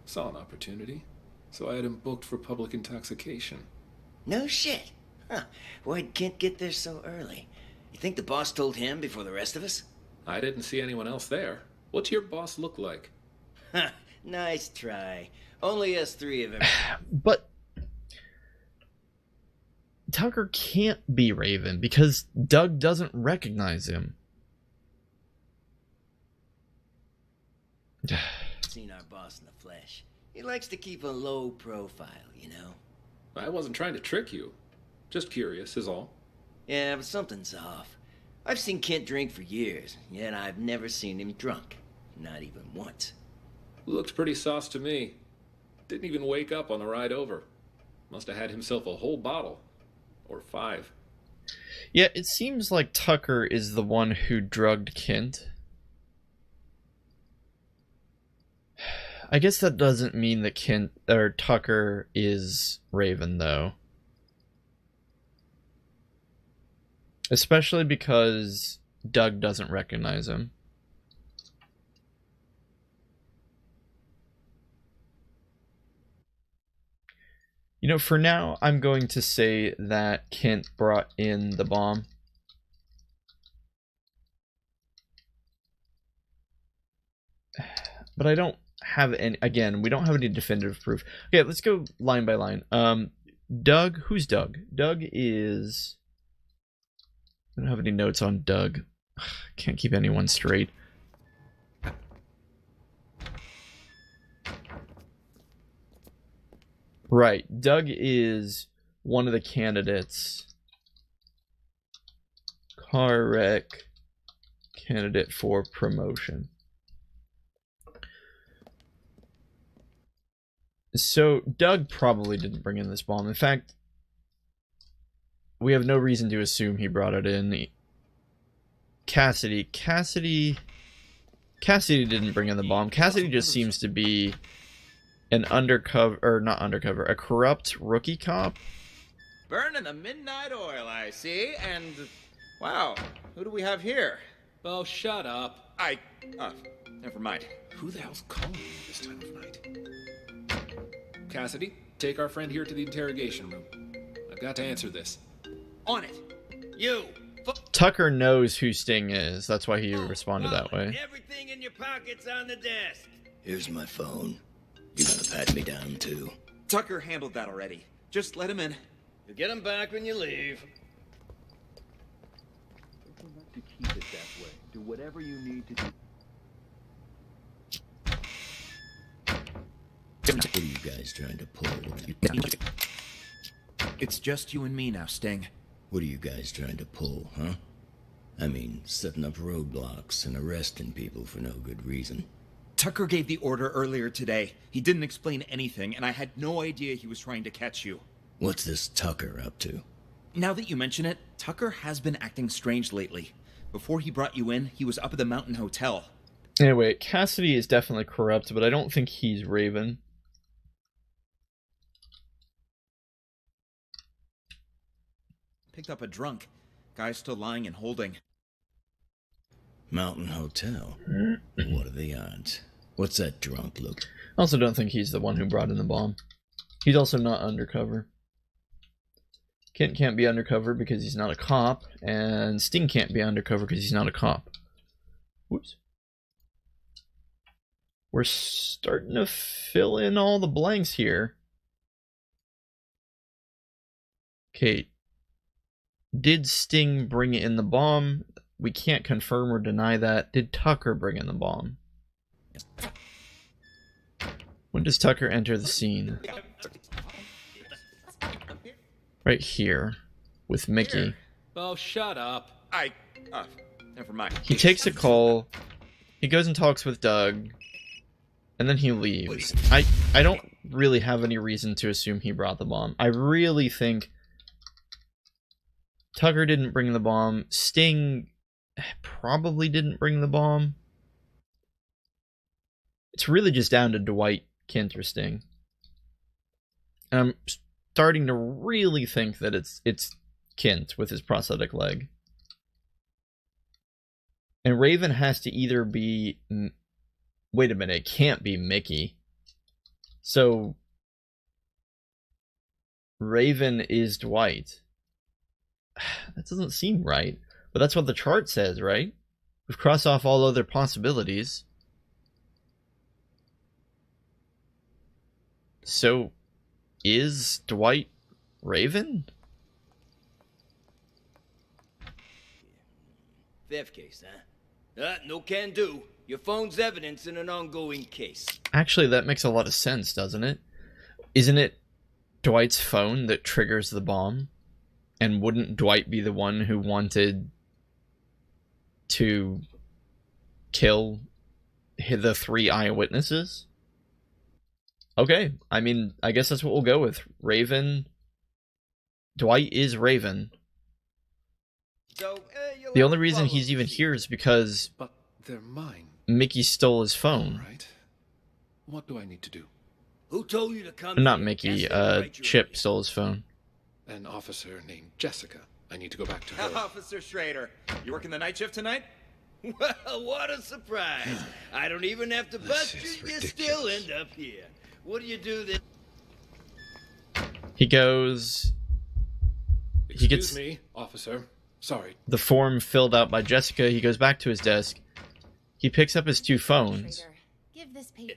Saw an opportunity, so I had him booked for public intoxication. No shit. Huh. Why'd Kent get there so early? You think the boss told him before the rest of us? I didn't see anyone else there. What's your boss look like? Ha! Nice try. Only us three have ever... But Tucker can't be Raven because Doug doesn't recognize him. seen our boss in the flesh. He likes to keep a low profile, you know? I wasn't trying to trick you. Just curious is all. Yeah, but something's off. I've seen Kent drink for years, yet I've never seen him drunk. Not even once. Looked pretty sauce to me. Didn't even wake up on the ride over. Must have had himself a whole bottle. Or 5. Yeah, it seems like Tucker is the one who drugged Kent. I guess that doesn't mean that Kent or Tucker is Raven, though. Especially because Doug doesn't recognize him. You know, for now, I'm going to say that Kent brought in the bomb. But I don't have any, again, we don't have any definitive proof. Okay, let's go line by line. Doug, who's Doug? Doug is... I don't have any notes on Doug. Can't keep anyone straight. Right, Doug is one of the candidates. Car wreck candidate for promotion. So Doug probably didn't bring in this bomb. In fact, we have no reason to assume he brought it in. Cassidy didn't bring in the bomb. Cassidy just seems to be an undercover, or not undercover, a corrupt rookie cop. Burning the midnight oil, I see, and wow, who do we have here? Oh, shut up. Never mind. Who the hell's calling me this time of night? Cassidy, take our friend here to the interrogation room. I've got to answer this. On it. You. Tucker knows who Sting is. That's why he responded that way. Everything in your pockets on the desk. Here's my phone. You're gonna pat me down, too. Tucker handled that already. Just let him in. You'll get him back when you leave. To keep it that way. Do whatever you need to do. What are you guys trying to pull? It's just you and me now, Sting. What are you guys trying to pull, huh? I mean, setting up roadblocks and arresting people for no good reason. Tucker gave the order earlier today. He didn't explain anything, and I had no idea he was trying to catch you. What's this Tucker up to? Now that you mention it, Tucker has been acting strange lately. Before he brought you in, he was up at the Mountain Hotel. Anyway, Cassidy is definitely corrupt, but I don't think he's Raven. Picked up a drunk. Guy's still lying and holding. Mountain Hotel? What are the odds? What's that drunk look? I also don't think he's the one who brought in the bomb. He's also not undercover. Kent can't be undercover because he's not a cop, and Sting can't be undercover because he's not a cop. Whoops. We're starting to fill in all the blanks here. Okay. Did Sting bring in the bomb? We can't confirm or deny that. Did Tucker bring in the bomb? When does Tucker enter the scene? Right here. With Mickey. Oh, shut up. Never mind. He takes a call. He goes and talks with Doug. And then he leaves. I don't really have any reason to assume he brought the bomb. I really think Tucker didn't bring the bomb. Sting probably didn't bring the bomb. It's really just down to Dwight, Kent, or Sting. And I'm starting to really think that it's Kent with his prosthetic leg. And Raven has to either be... Wait a minute, it can't be Mickey. So Raven is Dwight. That doesn't seem right. But that's what the chart says, right? We've crossed off all other possibilities. So, is Dwight Raven? Theft case, huh? No can do. Your phone's evidence in an ongoing case. Actually, that makes a lot of sense, doesn't it? Isn't it Dwight's phone that triggers the bomb? And wouldn't Dwight be the one who wanted to kill the 3 eyewitnesses? Okay, I mean, I guess that's what we'll go with. Raven. Dwight is Raven. So, the only reason he's even here is because But they're mine. Mickey stole his phone. Right. What do I need to do? Who told you to come Not here? Mickey, Can't stay Chip stole his phone. An officer named Jessica. I need to go back to her. Officer Schrader, you working the night shift tonight? Well, what a surprise. I don't even have to bust you. You still end up here. What do you do then? He goes... He gets Excuse me, officer. Sorry. the form filled out by Jessica. He goes back to his desk. He picks up his 2 phones. Schrader, give this paper.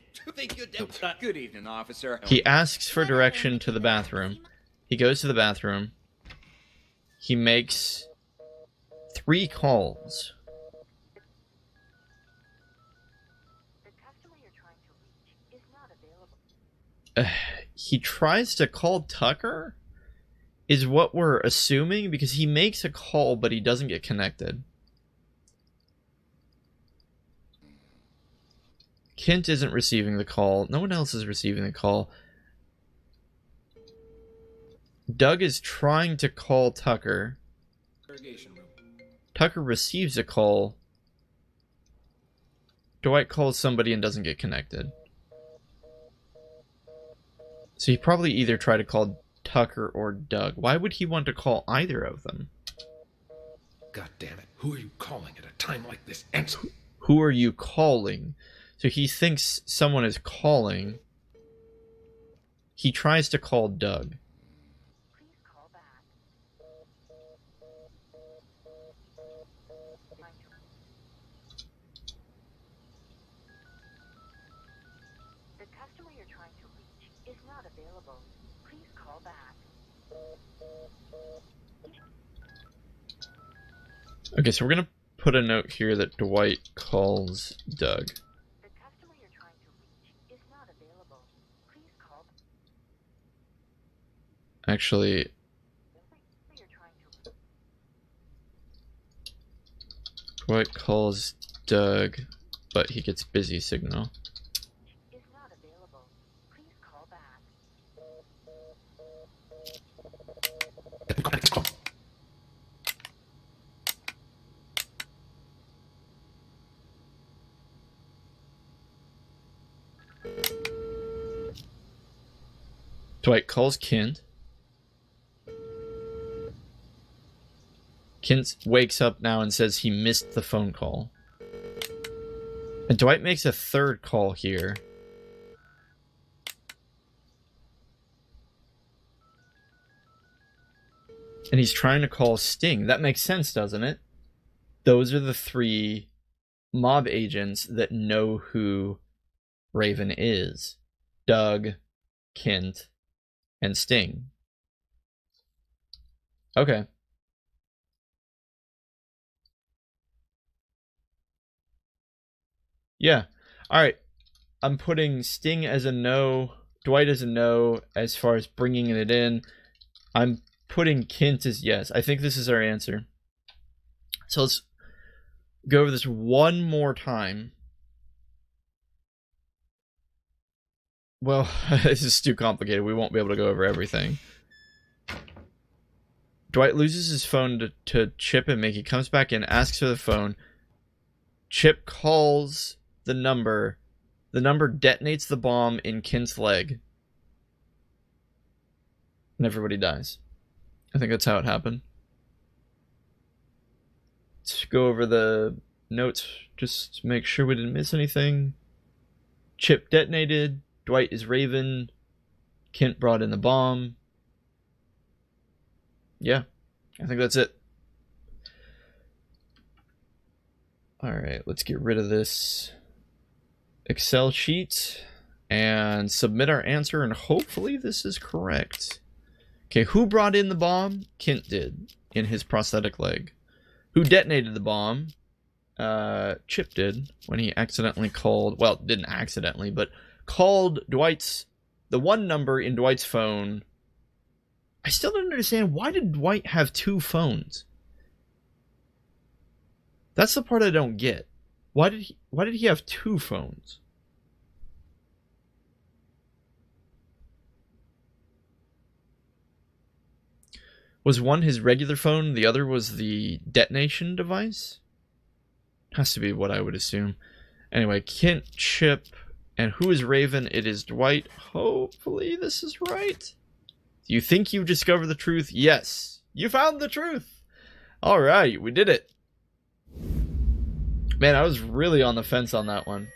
Good evening, officer. He asks for direction to the bathroom. He goes to the bathroom. He makes 3 calls. He tries to call Tucker? Is what we're assuming? Because he makes a call, but he doesn't get connected. Kent isn't receiving the call. No one else is receiving the call. Doug is trying to call Tucker. Tucker receives a call. Dwight calls somebody and doesn't get connected. So he probably either tried to call Tucker or Doug. Why would he want to call either of them? God damn it. Who are you calling at a time like this? Answer. Who are you calling? So he thinks someone is calling. He tries to call Doug. Okay, so we're gonna put a note here that Dwight calls Doug. Actually, Dwight calls Doug, but he gets busy signal. Dwight calls Kent. Kent wakes up now and says he missed the phone call. And Dwight makes a 3rd call here. And he's trying to call Sting. That makes sense, doesn't it? Those are the 3 mob agents that know who Raven is. Doug, Kent, and Sting. Okay. Yeah. Alright. I'm putting Sting as a no, Dwight as a no as far as bringing it in. I'm putting Kent as yes. I think this is our answer. So let's go over this one more time. Well, this is too complicated. We won't be able to go over everything. Dwight loses his phone to Chip and Mickey. Comes back in, asks for the phone. Chip calls the number. The number detonates the bomb in Kent's leg. And everybody dies. I think that's how it happened. Let's go over the notes. Just make sure we didn't miss anything. Chip detonated. Dwight is Raven. Kent brought in the bomb. Yeah. I think that's it. Alright, let's get rid of this Excel sheet and submit our answer, and hopefully this is correct. Okay, who brought in the bomb? Kint did, in his prosthetic leg. Who detonated the bomb? Chip did, when he accidentally called, well, didn't accidentally, but called the one number in Dwight's phone. I still don't understand, why did Dwight have two phones? That's the part I don't get. Why did he have two phones? Was one his regular phone, the other was the detonation device? Has to be what I would assume. Anyway, Kint, Chip, and who is Raven? It is Dwight. Hopefully this is right. Do you think you discovered the truth? Yes. You found the truth. Alright, we did it. Man, I was really on the fence on that one.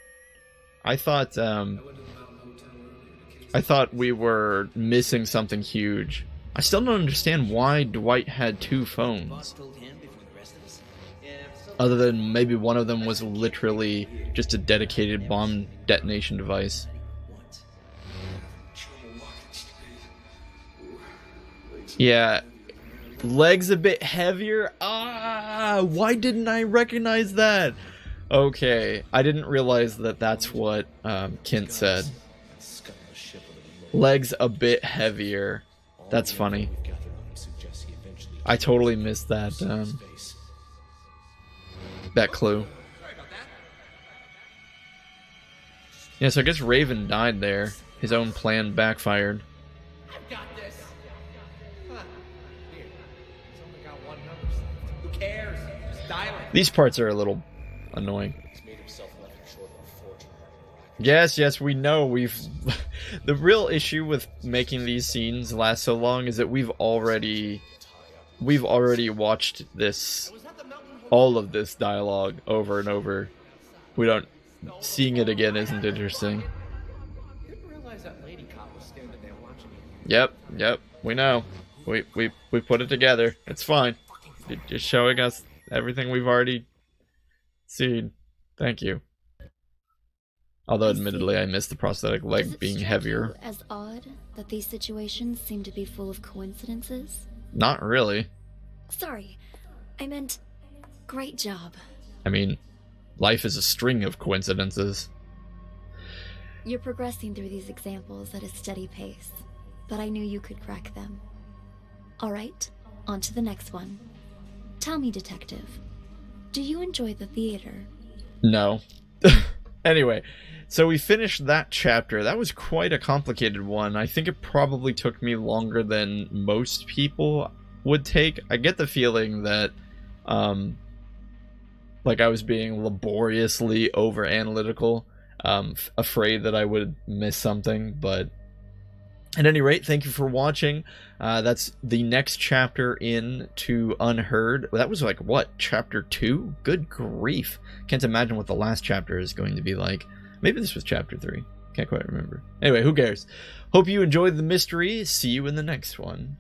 I thought we were missing something huge. I still don't understand why Dwight had two phones. Other than maybe one of them was literally just a dedicated bomb detonation device. Yeah. Legs a bit heavier. Why didn't I recognize that? Okay, I didn't realize that that's what Kint said. Legs a bit heavier. That's funny. I totally missed that that clue. Yeah, so I guess Raven died there. His own plan backfired. I've got this. Huh. Here. He's only got one number saved. Who cares? Just dial it. These parts are a little annoying. Yes, we know we've... The real issue with making these scenes last so long is that we've already watched this, all of this dialogue over and over. We don't... Seeing it again isn't interesting. Didn't realize that lady cop was standing there watching you. Yep, we know. We put it together. It's fine. You're just showing us everything we've already seen. Thank you. Although, admittedly, I missed the prosthetic leg being heavier. As odd that these situations seem to be full of coincidences? Not really. Sorry, I meant great job. I mean, life is a string of coincidences. You're progressing through these examples at a steady pace, but I knew you could crack them. Alright, on to the next one. Tell me, detective, do you enjoy the theater? No. Anyway, so we finished that chapter. That was quite a complicated one. I think it probably took me longer than most people would take. I get the feeling that, like I was being laboriously over-analytical, afraid that I would miss something, but at any rate, thank you for watching. That's the next chapter into Unheard. That was like, what, chapter 2? Good grief. Can't imagine what the last chapter is going to be like. Maybe this was chapter 3. Can't quite remember. Anyway, who cares? Hope you enjoyed the mystery. See you in the next one.